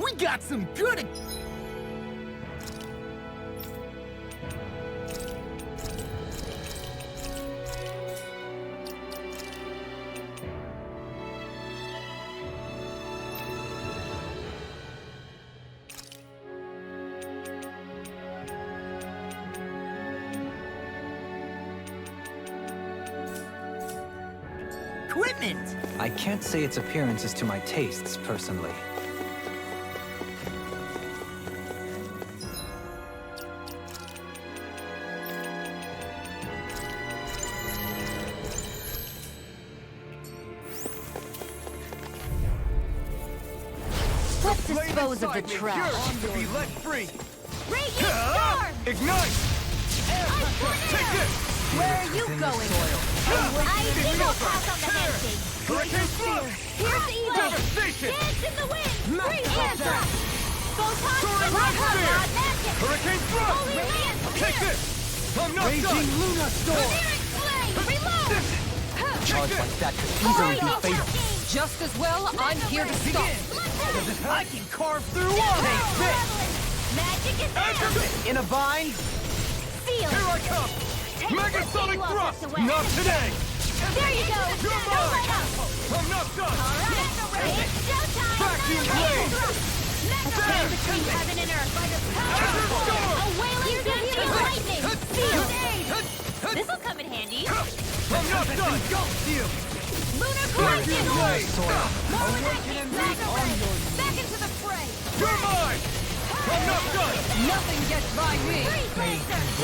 We got some good... equipment! I can't say its appearance is to my tastes, personally. Let's Flame dispose of the inside me trash. yearns to be let free! Radiant Storm! Ignite! Take this! Where are you going? I think I'll pass on the handshake. Hurricane Thrust! Here's evil! Devastation! Dance in the wind! Free hands up! Photon Soaring Rock Red Spear! Magic! Hurricane Thrust! Holy Land! Take this! I'm not Raging done! Luna Storm! Lyric Flame! Reload! Charge like that could easily be fatal. Just as well, I'm here to stop. I can carve through walls! Take this! Magic is there! In a bind? Seal! Here I come! Megasonic Thrust! Not today! There you go! You're Don't mine! let up! I'm not done! Alright, it's showtime! Vacuum Blade! Stand between heaven and earth by the power of Storm! a wailing density of lightning! Seal! This'll come in handy! I'm not done! Lunar Vacuum Collision! Blade! More lightning! Back into the fray! You're mine! I'm not done! Nothing gets by me.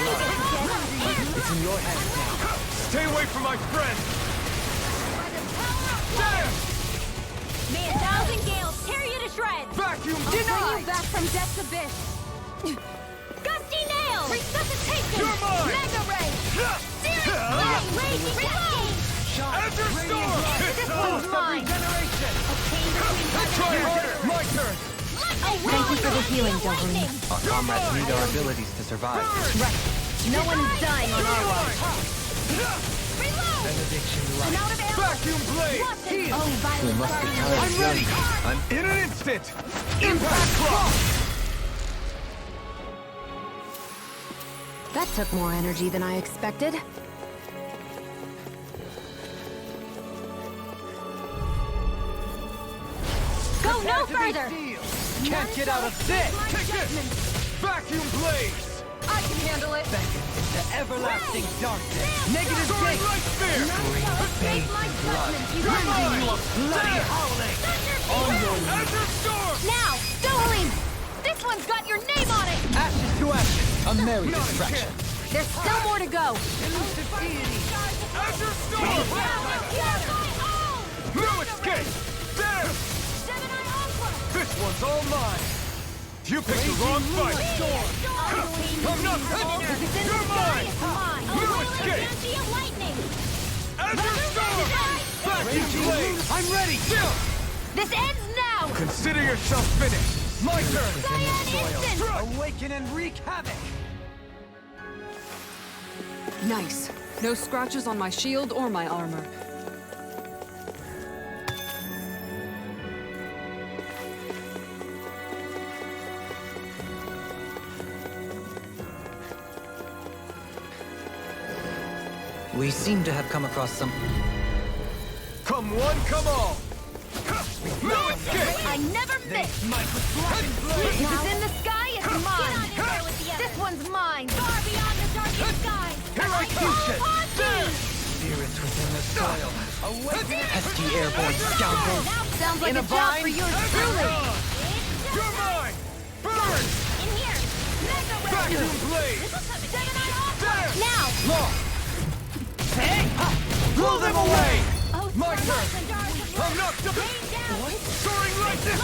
It's in your hands now. Stay away from my friend! Damn! May 1,000 gales tear you to shreds! Vacuum Bring denied! you back from death's abyss! Gusty nails! Resuscitation! You're mine! Mega ray! Searing flame! Raging cascade! Azure Storm! This one's mine! Regeneration! A chain between Try heaven and harder! earth! My turn! Thank you for the healing, Delverine. Our comrades need our abilities to survive. No one is dying on our watch! Reload! Benediction I'm light. out of ammo! Vacuum Blade! Watch it! Oh, violent guardian! I'm ready! I'm in an instant! Impact Claw! That took more energy than I expected. Go no further! Can't get out of this! Take this! Vacuum Blaze! I can handle it. The everlasting darkness! Negative Soaring gate! Light Spear! Escape my judgment, you Rending you a guys! bloody howling! On your Azure Storm! Now, Dolin! This one's got your name on it! ashes to ashes! A merry Not a distraction! chance! There's still more to go! Elusive deity! Azure Storm! No escape! There! This one's all mine! You picked the wrong fight! I'm not done! You're mine! No escape! Azure Storm! Vacuum Blade! I'm ready! This ends now! Consider yourself finished! My turn! Cyan Instant! Awaken and wreak havoc! Nice. No scratches on my shield or my armor. We seem to have come across some... Come one, come all! No escape! I never miss! Blade! If it's in the sky, it's mine! This one's mine! Far beyond the darkest skies! Execution! Spirits within the soil. Awaken! pesky airborne scoundrels! Sounds like In a a job vine? for yours truly! You're mine! Burn! In here! Vacuum blade! There! Now! Law! Blow them away! My turn! I'm knocked up! Soaring lightning!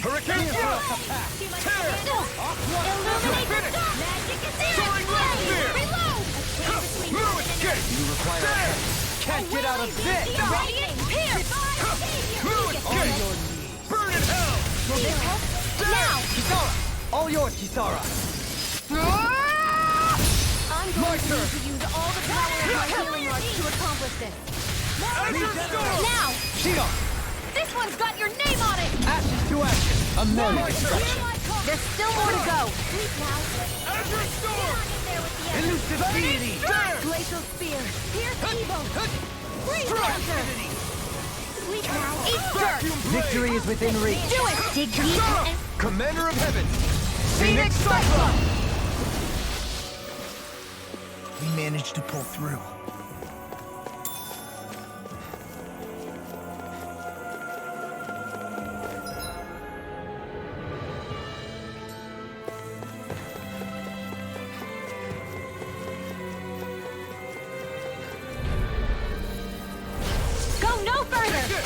Hurricane Blast! Tear! Illuminate the Finish! dark! Magic is in! Soaring light spear! Reload! No escape! You require There! Can't get out of this! The radiant pierce! No escape! Burn in hell! Now! Kisara! All yours, Kisara! I'm going to need to use all the power of my healing arts to accomplish this. Azure Storm! Now! Shield! This one's got your name on it! Ashes to ashes! A million My turn! destruction! There's still more to go. Sleep now. Azure Storm! Elusive deity! There! Glacial spear. Pierce evil. Freeze Strike! counter. Sleep now. Eat dirt. Vacuum blade! Victory is within reach! Do it. Dig deep and Commander of Heaven! Phoenix Cyclone! We managed to pull through. go no further. Take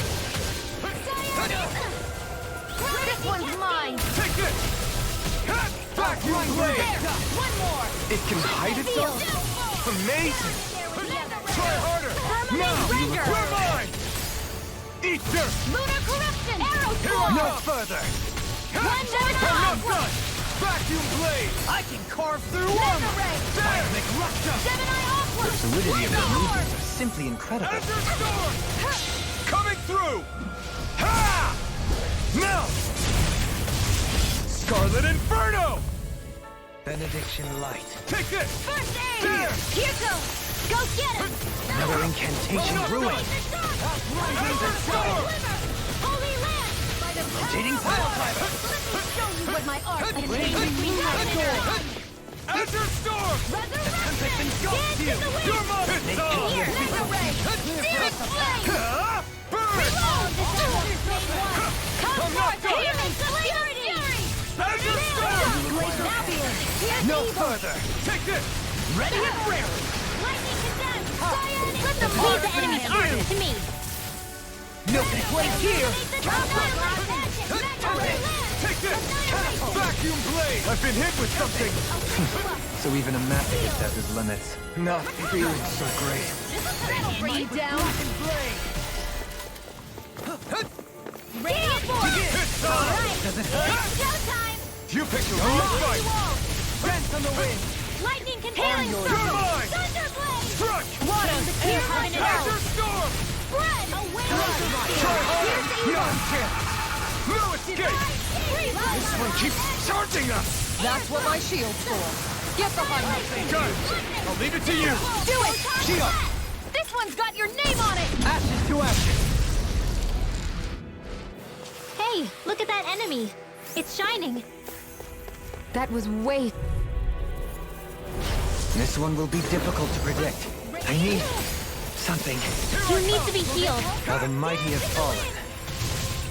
This one's mine. it! Vacuum blade! One more. It can hide itself? Amazing! Try harder! Now! Render. You're mine! Eat dirt! Lunar corruption. Arrow Here sword. I No come! further! One more I'm not time. done! Vacuum blade! I can carve through Mega ray. There! Gemini awkward. Fluidity of their movements are simply incredible. Azure Storm! Coming through! Ha! Now! Scarlet Inferno! Benediction light. Take this! First aid. There! Here goes. Go get him. Another incantation ruined. Azure Storm! Holy land. By the Rotating pile driver. Let me show you what my art can change between heaven and earth. Azure Storm! Resurrection. engulfs Dance in the wind. You're mine! It's on! Here. Mega ray. Searing flame. Ah! Burn! Reload. This is Order's main one. Come I'm forth. not done. Healing celerity. Azure Storm! Glacial spear. Here's No evil. further! Take this! Ready and rare! Lightning condemned. Cyan. Let them leave the enemy's arms to me. Milk and blade here! Take this! Vacuum blade! I've been hit with something! So even a masochist has his limits. Not feeling so great. That'll bring you down. Radiant force. It's on! Alright, it's showtime. You picked the wrong fight! Dance on the wind! Lightning controlling You're circle. mine! Thunderblade. Struck! Water. Here, heaven and Azure earth. Storm! Spread. Away. Try harder! Here's evil. No escape! This one keeps charging us! That's what my shield's for. Get behind me. Got it! I'll leave it to you! Do it. Shield! This one's got your name on it. Ashes to ashes! Hey, look at that enemy. It's shining. That was way... This one will be difficult to predict. I need something. You need to be healed. How the mighty have fallen.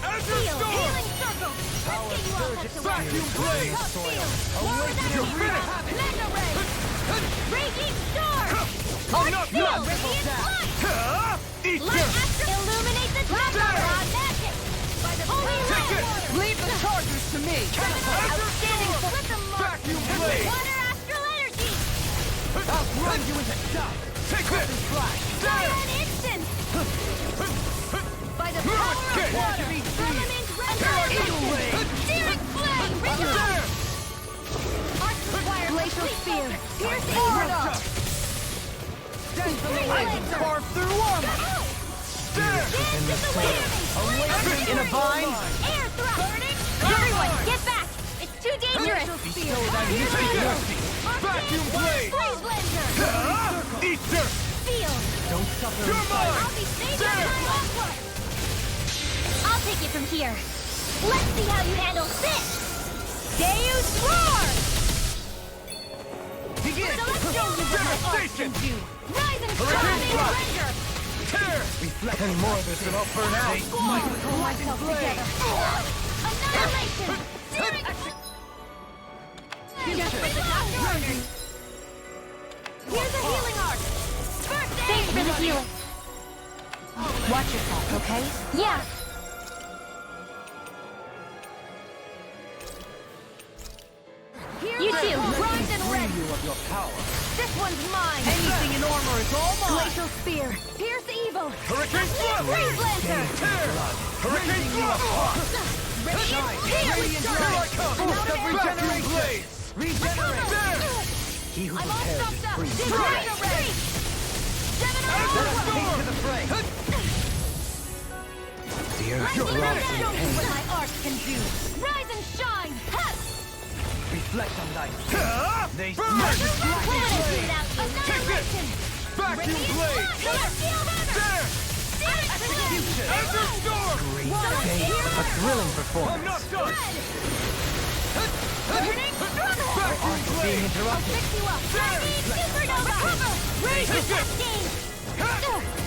Azure Heal. Storm! Healing circle. Let's get you all up to Vacuum blade! You're finished! Mega ray. Raging storm. I'm not done! Radiant light. Ah! Eat Light this! astral. Illuminate the dark. Magic. By the holy Take it! light. Leave the chargers to me. Outstanding. Flip them mark. Vacuum blade! Water astral energy. I'll run you into dust! Take this! Cyan instant. By the power of escape! water. Firmament resurrection. Searing flame. blade carve through armor! Within the soil. Awakening in a vine! Air thrust! Everyone, get back! It's too dangerous! Bestow thy mercy! Vacuum blade! Freeze Blender! Eat dirt! Field! Don't suffer in You're silence. mine! I'll be saved by my awkward! I'll take it from here. Let's see how you handle this! Deus Roar! Begin! Celestial you what my art can do! Rise and shine in splendor! Tear! Any more of this and I'll burn out! Pull myself together! Annihilation! Searing... Here's a healing arc! First aid! Thanks for the healing! Watch yourself, okay? Yeah! You too! Primed and ready! You of your power. This one's mine! Anything in armor is all mine! Glacial Spear! Pierce evil! Hurricane Thrust! Freeze Lancer! Tear! Hurricane Thrust! Shine! Here! Radiant Here I come! Force of Vacuum regeneration! blade! Regenerate! There! He who I'm all prepares stuffed is up! free. Disintegrate! Gemini Let us Armor! take to the fray! The earth Lightning throbs Show in you pain. what my art can do! Rise and shine! Ha! Reflect on thy They Burn! Annihilation! Vacuum blade! Celestial Hammer! There! Execution! Enter Storm! A thrilling I'm performance. not done! Burning Struggle! Vacuum being blade! I'll interrupted. fix you up! I need Supernova! Recover! Raise your Take it! testing!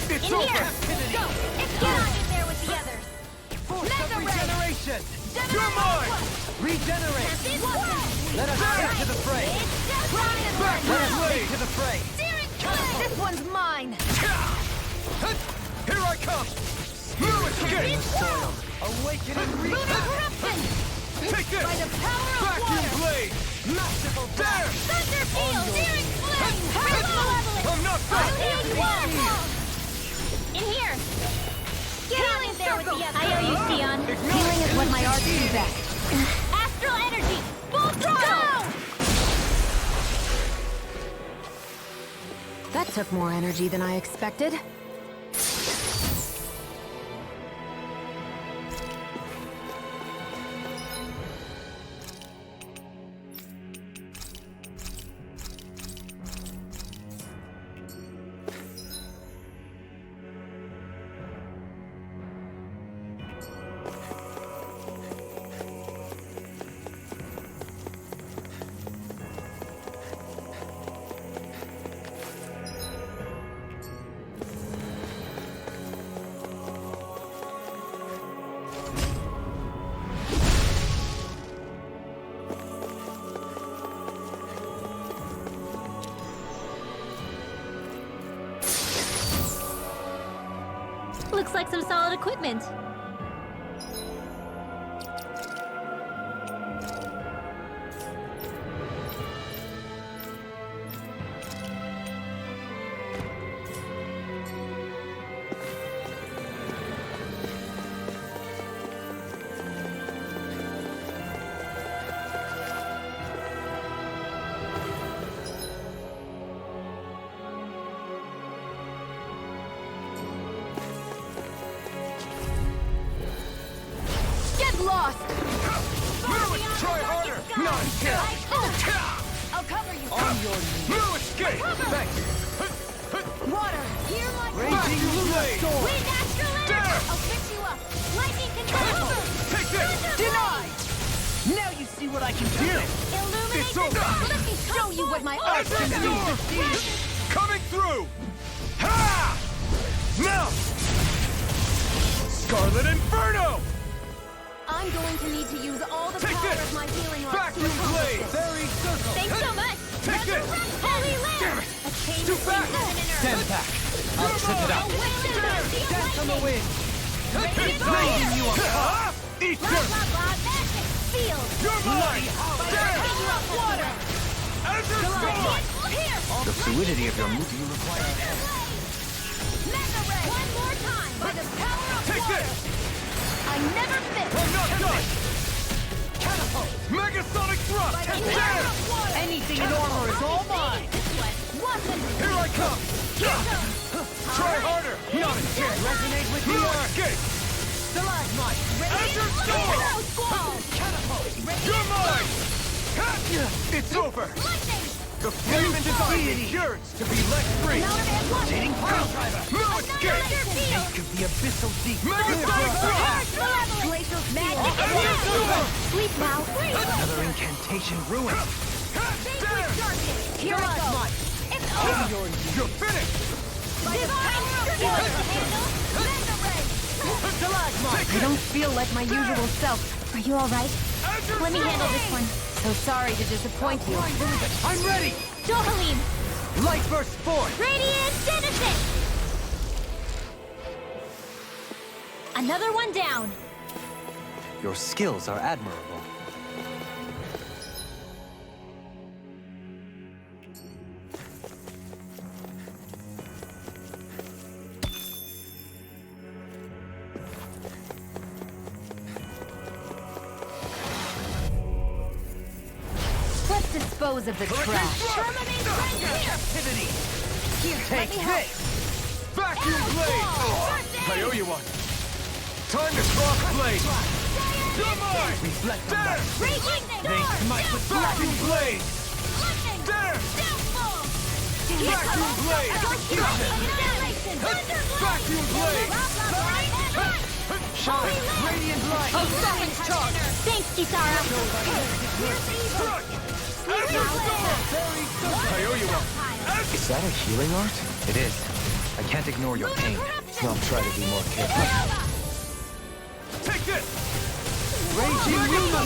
It's In over! here! Go! It's not in there with the others! Force of Mega Ray! regeneration! You're mine! Regenerate! This way! Let us take to the fray! It's just right! Let us take to the fray! This one's mine! Here I come! New escape! Awakening Lunar reach! Corruption! Take this! By the power of Vacuum water! blade! Masterful There! Thunder Field! Searing Flame! Malevolent! I'm not I'll done! heal you all! In here! Get on in there with the others! I owe you, Sion. Healing is what my art do best. Astral energy! Full throttle! That took more energy than I expected. Looks like some solid equipment. Get lost! Lewis, try harder! Non-kill! I'll cover you. On your knees! New escape! Thanks! Water, hear my Raging lunar blade. storm! Wind astral energy. There. I'll fix you up. Lightning can cover. Take this! Denied! Now you see what I can do! Illuminate It's the over. dark. Let me show you what my art Enter can do. Storm! Coming through! Ha! Now! Scarlet Inferno! I'm going to need to use all the Take power this. of my healing arts to Vacuum accomplish blade! this. Fairy circle! Thanks so much. Take this. Holy Land. A chain Too of fast. things and inert. Stand back! I'll trip it A up! wave of Dance on the lightning. wind! Radiant Raising you up! Ha! Eat Blah, dirt! blah, blah. Magic field. You're mine! There! Take you up water. Enter Storm! Here. The fluidity of your movement. Mega Ray. One more time. By the power of Take water. this! I never miss. I'm not done! Catapult! Megasonic Thrust! By the There! power of water. Anything in armor is all mine! This one wasn't. Here I come! Try harder! Not a chance! Resonate with the No earth! escape! Stalagmite! Azure Storm! Catapult! You're mine! Ha! It's over! The flame and design yearns to be let free! Rotating pile driver! No escape! Think of the abyssal deep! Megasonic Blast! Glacial Magic! Azure Storm! Sleep now! Another incantation ruined! There! Here it goes! You're finished! Stalagmite! I don't feel like my usual self. Are you alright? Azure Let me handle Storm! this one. So sorry to disappoint you. I'm ready! Dohalim! Light burst forth! Radiant Citizen! Another one down. Your skills are admirable. Let's dispose of the trash. Captivity! Take this! Vacuum Blade! I owe you one! Time to cross blade! You're mine! Reflect on There! that! They smite with Vacuum Blade! There! Vacuum Blade! Vacuum Blade! Shine! Radiant light! Thanks, Kisara. Struck! Azure Storm! I owe you one! Is that a healing art? It is. I can't ignore your pain. I'll try to be more careful. Take this! Raging Lunar!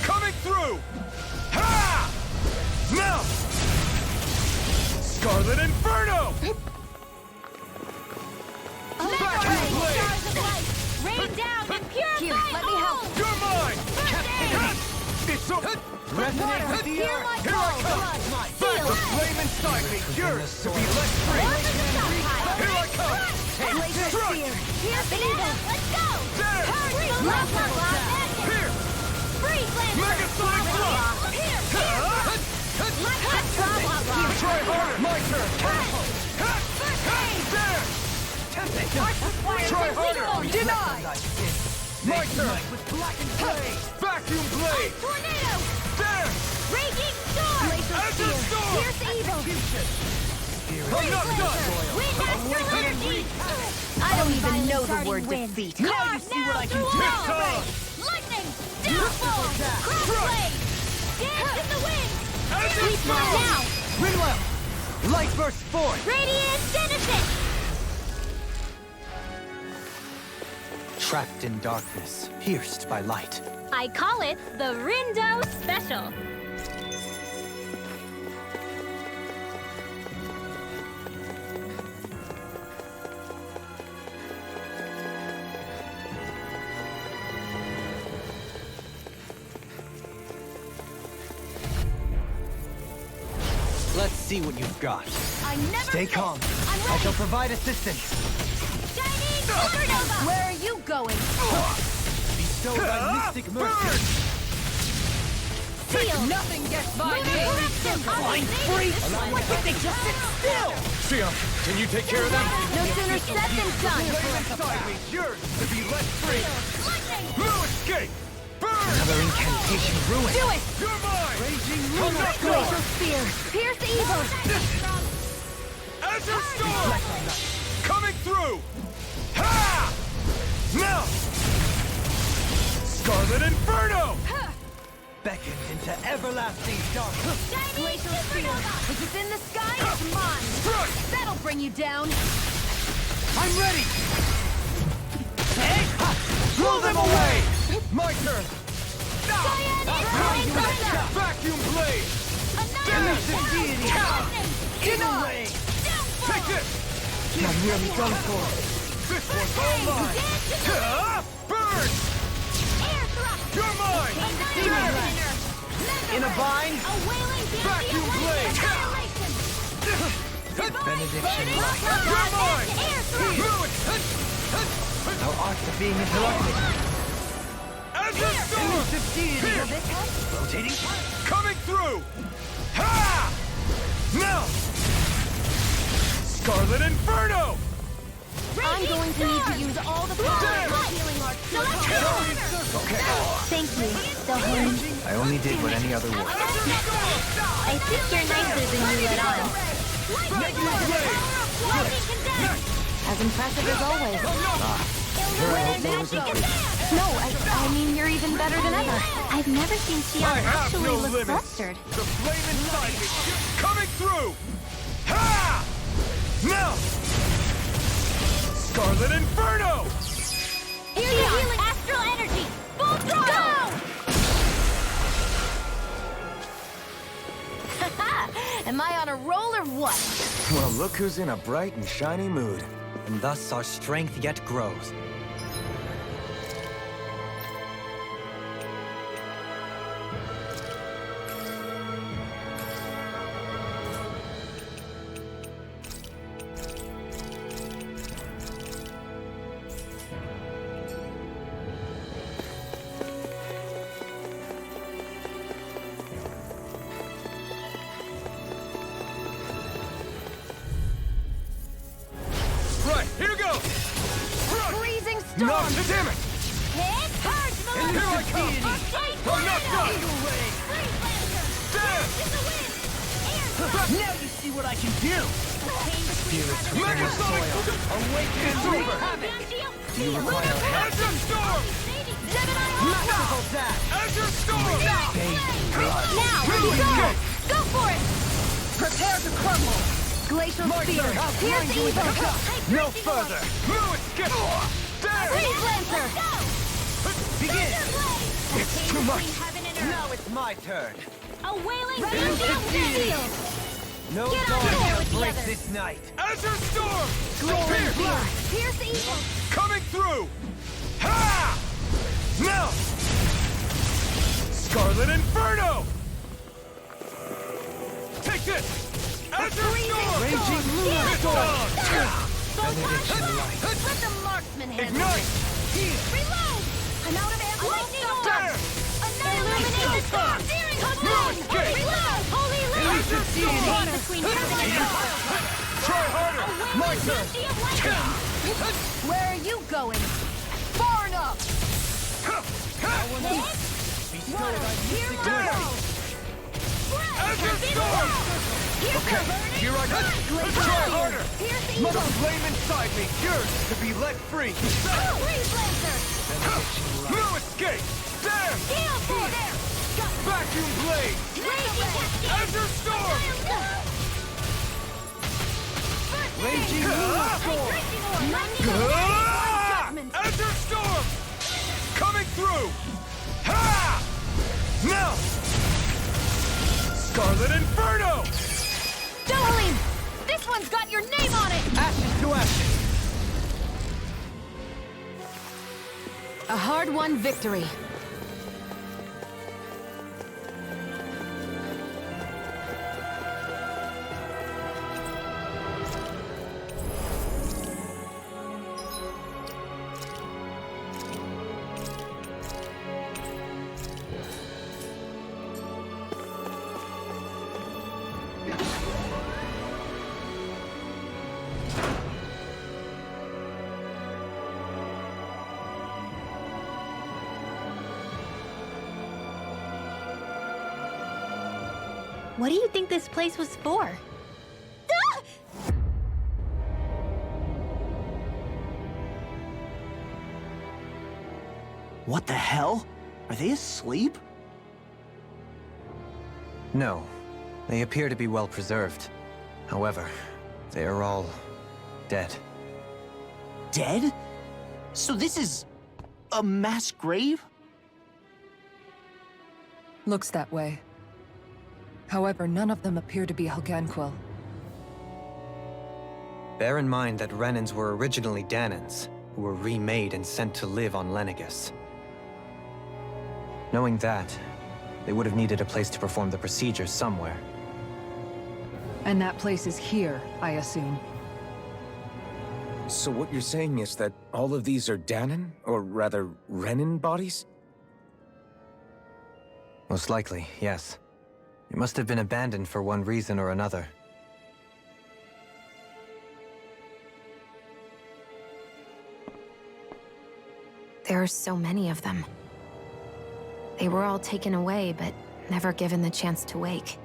Coming through! Ha! Now! Scarlet Inferno! Vacuum Blade! Rain down and purify. Here, let me help. You're mine! It's over! Resonate with the earth! Here I come! The flame inside me yearns to be let free! Here I come! Struck! Let's go. There! Here! Megasonic Blast! Try harder! My turn! There! Try harder! Denied! My turn! With blackened blade! Vacuum Blade! Tornado! There! Raging storm! Azure Storm! Pierce evil! I'm not done! Wind astral energy! I don't even know the word defeat. Now you see what I can do! It's on! Lightning! Downfall! Crossblade! Dance in the wind! Azure Sleep Storm! now! Rinwell! Light burst forth! Radiant Citizen! Trapped in darkness, pierced by light. I call it the Rindo Special. Let's see what you've got. I never Stay miss. calm. I'm I ready. shall provide assistance. Shining Supernova! Where are you going? Bestow thy mystic mercy. Seal! Nothing gets by me! Flying free! What did they just sit still? Sion, can you take care of them? No sooner said than done! Flame inside me yearns to be let free! No escape! Burn! Another incantation ruined. Do it! You're mine! Raging I'm not Glacial done! Spear! Pierce evil! Azure Storm! Coming through! Ha! Now! Scarlet Inferno! Beckoned into everlasting darkness. Glacial Spear! If it's in the sky, it's mine! Struck! That'll bring you down! I'm ready! Hey! Ha! Blow them away! My turn! Vacuum Blade! Elusive deity! Denied! Take this! I'm nearly done for. This one's all mine! Ha! Burn! You're mine! In a bind? Vacuum Blade! Benediction light. You're mine! Ruin! Thou art the being interrupted. Azure Storm! Elusive deity! Here! Rotating? Coming through! Ha! Now! Scarlet Inferno! to use all the power of my healing arts to Thank you, Dohalim. I only did what any other would. I think you're nicer than you let on. As impressive as always. No, I mean you're even better than ever. I've never seen Xion I have actually no look limits. flustered. The flame inside me is coming through! Ha! Now! Scarlet Inferno! Here you healing astral energy! Full throttle! Go! Am I on a roll or what? Well, look who's in a bright and shiny mood. And thus our strength yet grows. Right, here goes! Freezing storm! Not to damn it! Hit! Purge And here I come! I'm not done! Damn! Now you see what I can do! Mega Sonic! Awaken and wreak havoc! Do you require help? Azure Storm! Magical dash! Azure Storm! Now, Blue go! Escape! Go for it! Prepare to crumble! Glacial Spear! Pierce evil! No further! Blue Escape! Damn! Freeze Lancer! Begin! It's too much! Now it's my turn. A wailing steel! No Get dawn on there shall with the break others. this night. Azure Storm! Glowing Spear! Spear! Pierce evil! Coming through! Ha! Now! Scarlet Inferno! Take this! Azure Storm! Raging Lunar Storm! Let the marksman handle Ignite! it! Reload! I'm out of ammo! Lightning Damn! Illuminate the storm! Come on! Escape! Reload! Holy Azure Storm! between heaven and hell! Try harder! My turn! Where are you going? Far enough! Azure Storm! Okay, here I go! Try harder! Let the flame inside me yearns to be let free. No escape! Damn! Vacuum Blade! Azure Storm! Raging Lunar Storm. Ah! Azure Storm! Coming through! Ha! Now! Scarlet Inferno! Dohalim! This one's got your name on it! Ashes to ashes. A hard-won victory. What do you think this place was for? What the hell? Are they asleep? No. They appear to be well preserved. However, they are all dead. Dead? So this is a mass grave? Looks that way. However, none of them appear to be Helganquil. Bear in mind that Renans were originally Danans, who were remade and sent to live on Lenegus. Knowing that, they would have needed a place to perform the procedure somewhere. And that place is here, I assume. So what you're saying is that all of these are Danan, or rather, Renan bodies? Most likely, yes. It must have been abandoned for one reason or another. There are so many of them. They were all taken away, but never given the chance to wake.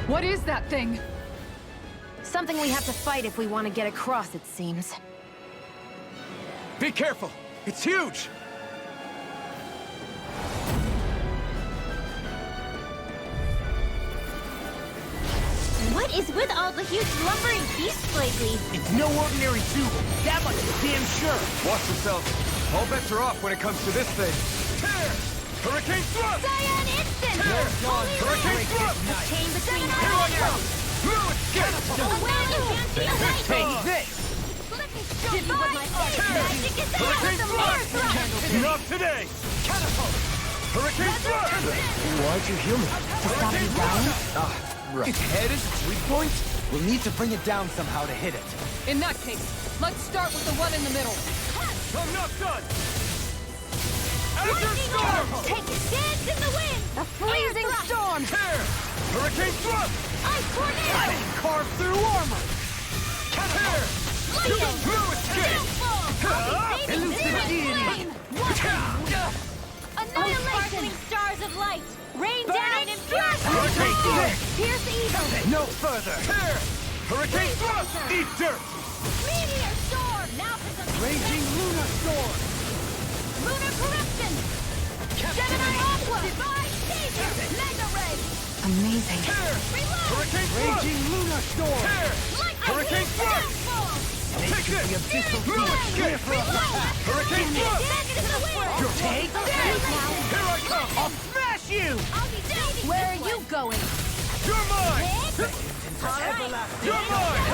What is that thing? Something we have to fight if we want to get across, it seems. Be careful! It's huge! What is with all the huge lumbering beasts lately? It's no ordinary Zooble. That much is damn sure. Watch yourself. All bets are off when it comes to this thing. Tear! Hurricane Thrust! Cyan Instant! Hurricane Thrust! The chain between Here I come! Fluid Escape! Aware you can't feel light! Take this! Let me show you what my art magic is at! Hurricane Some air Thrust! thrust! Not today! Catapult! Hurricane Thrust! Why'd you heal me? To stop you dying? Right. Its head is its weak point? We'll need to bring it down somehow to hit it. In that case, let's start with the one in the middle. I'm not done! Azure Storm! Take a dance in the wind! A freezing storm! Tear! Hurricane Thrust! Ice tornado! Carve through armor! Tear! Lightning! Fluid Escape! Elucidate! Annihilation! Stars of light! Rain down and pierce! Hurricane Thrust! Pierce evil! No further! Tear! Hurricane Thrust! Eat dirt! Meteor storm! Now for some Raging Lunar Storm! lunar corruption! Gemini Aqua! Divine Savior! Mega Ray! Amazing. Tear! Reload! Hurricane Thrust! Raging Lunar Storm! Tear! Lightning! Hurricane Thrust! Downfall! Take this! Abyssal Fluid Beam! Escape! Hurricane Thrust! Dance in the wind! Take this! Here I come! I'll smash you! I'll be dating Where this are you one. going? You're mine! Everlasting! You're mine!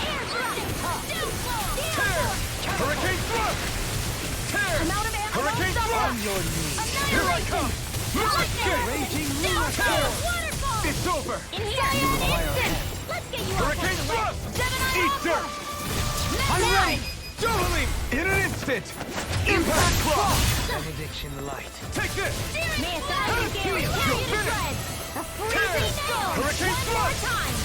Air thrust! Downfall! Tear! Hurricane Thrust! Tear! I'm out of ammo. Hurricane Thrust! Your knees! Here I come! Fluid Escape! Raging Lunar Tear! Storm! Waterfall! It's over! In here! Instant! Let's get you off Hurricane the way! Thrust! Gemini Eat Aqua! dirt! I'm ready! Totally! In an instant! Impact Claw! Benediction Light! Take this! May a thousand gales You're tear you to finished! shreds! A Tear! freezing snow! Hurricane One more Thrust! time!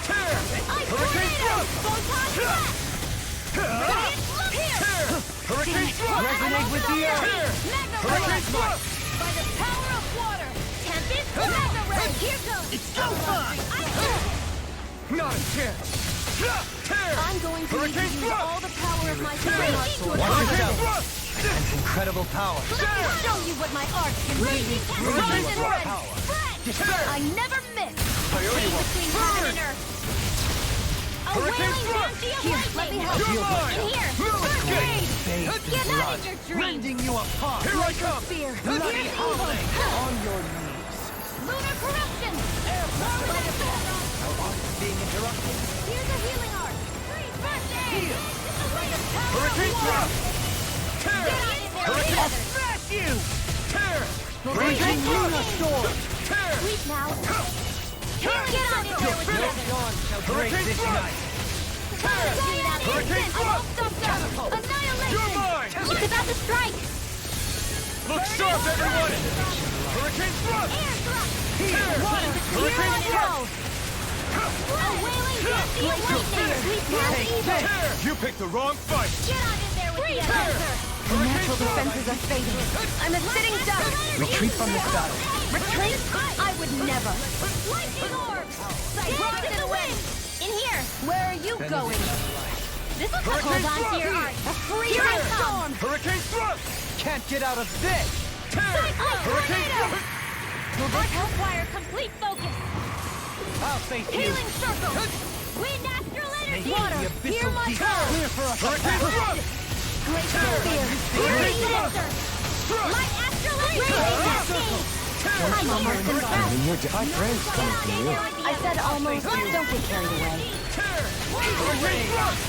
Tear! Ice Hurricane tornado! Thrust! Photon blast! Pierce! Tear! Hurricane Thrust! Resonate with the earth! Tear! Mega Hurricane Ray! Thrust! By the power of water! Tempest Mega Ray! Here goes! It's go time! Not a chance! Tear! I'm going to need to Hurricane use Thrust! all the power of my Tear! Draenei sword. Hurricane Thrust! And incredible power! Tear! Show you what my art can do. Raging Hurricane Tempest! Thrust! Spread! Tear! I never miss. I owe you one. Between heaven and earth! A Hurricane wailing Thrust! bounty of Here, let me lightning! help. You're mine! In here! Fluid First Escape! aid! Bathed Get in that blood! in your dreams! Rending you apart! Here I come! Fear. Bloody Pierce howling! evil! On your knees! Lunar corruption! Our art is being interrupted! Here's a healing art! First aid! By the power Hurricane of water! Thrust! Tear! Get on in there Hurricane together! Smash you! Tear! Raging Lunar Storm! Tear! Sleep now! Get on in there with You're together! Dawn shall break Hurricane this Thrust! night! Tear! Hurricane Thrust! Annihilation! You're mine! It's about to strike! Look sharp, everyone! Hurricane Thrust! Air thrust! Tear! Hurricane Thrust! A wailing bounty of lightning! We pierce evil! Tear! You picked the wrong fight! Get on in there with the answer! The natural defenses are fading. I'm a sitting duck. Retreat from this battle! Retreat? I would never. Lightning orbs! Dance in the wind! In here! Where are you going? This looks like hold on to your art! A freezing Here I come! storm. Hurricane Thrust! Can't get out of this! Tear! Hurricane tornado! Thrust! Will this require complete focus? I'll face you! Healing circle! Wind astral energy! Water! The Hear abyssal my deep! call! Clear for us! Hurricane Thrust! Great fear. Healing answer! Light astral energy! I'm almost impressed. My friends coming from you. I said almost. Don't get carried away. Tear! Hurricane Thrust!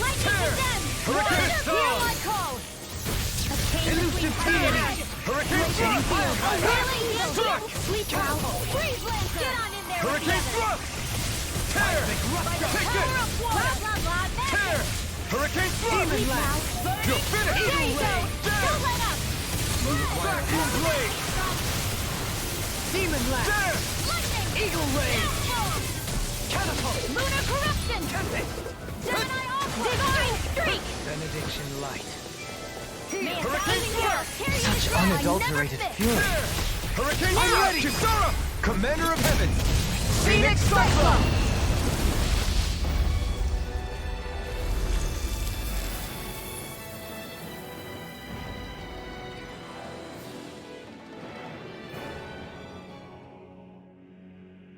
Lightning condemned! Hurricane Hear Storm! my call! A Elusive deity! Hurricane thrust! Struck! Sweet cow! Freeze Lancer! Get on in there! Hurricane thrust! Tear! Take it! Tear! Hurricane thrust! You're finished! There you go! Don't let up! Vacuum blade! Demon Lash! Tear! Lightning! Eagle Ray! Storm! Catapult! Lunar Corruption! Tempest! Gemini Aqua! Divine Streak! Benediction Light! Hurricane thrust! Such unadulterated fury! Tear! Hurricane I'm thrust! ready! Kisara! Commander of Heaven! Phoenix Cyclone!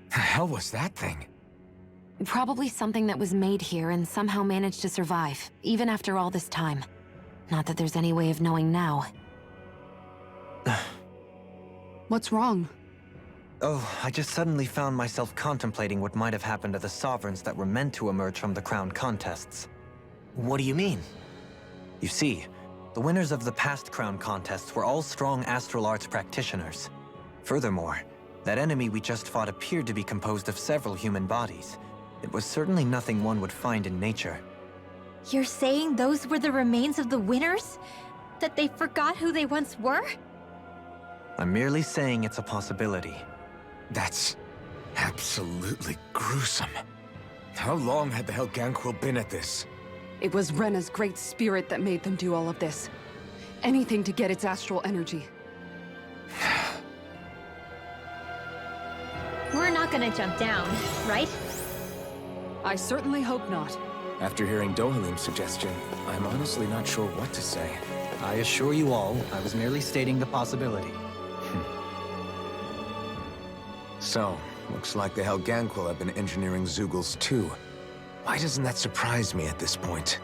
The hell was that thing? Probably something that was made here and somehow managed to survive, even after all this time. Not that there's any way of knowing now. What's wrong? Oh, I just suddenly found myself contemplating what might have happened to the sovereigns that were meant to emerge from the crown contests. What do you mean? You see, the winners of the past crown contests were all strong astral arts practitioners. Furthermore, that enemy we just fought appeared to be composed of several human bodies. It was certainly nothing one would find in nature. You're saying those were the remains of the winners? That they forgot who they once were? I'm merely saying it's a possibility. That's absolutely gruesome. How long had the Helganquil been at this? It was Rena's great spirit that made them do all of this. Anything to get its astral energy. We're not gonna jump down, right? I certainly hope not. After hearing Dohalim's suggestion, I'm honestly not sure what to say. I assure you all, I was merely stating the possibility. So, looks like the Helganquil have been engineering Zeugles too. Why doesn't that surprise me at this point?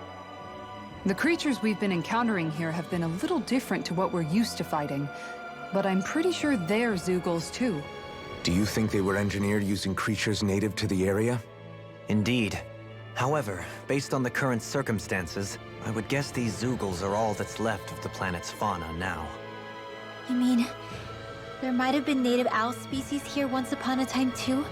The creatures we've been encountering here have been a little different to what we're used to fighting, but I'm pretty sure they're Zeugles too. Do you think they were engineered using creatures native to the area? Indeed. However, based on the current circumstances, I would guess these Zeugles are all that's left of the planet's fauna now. You mean, there might have been native owl species here once upon a time too?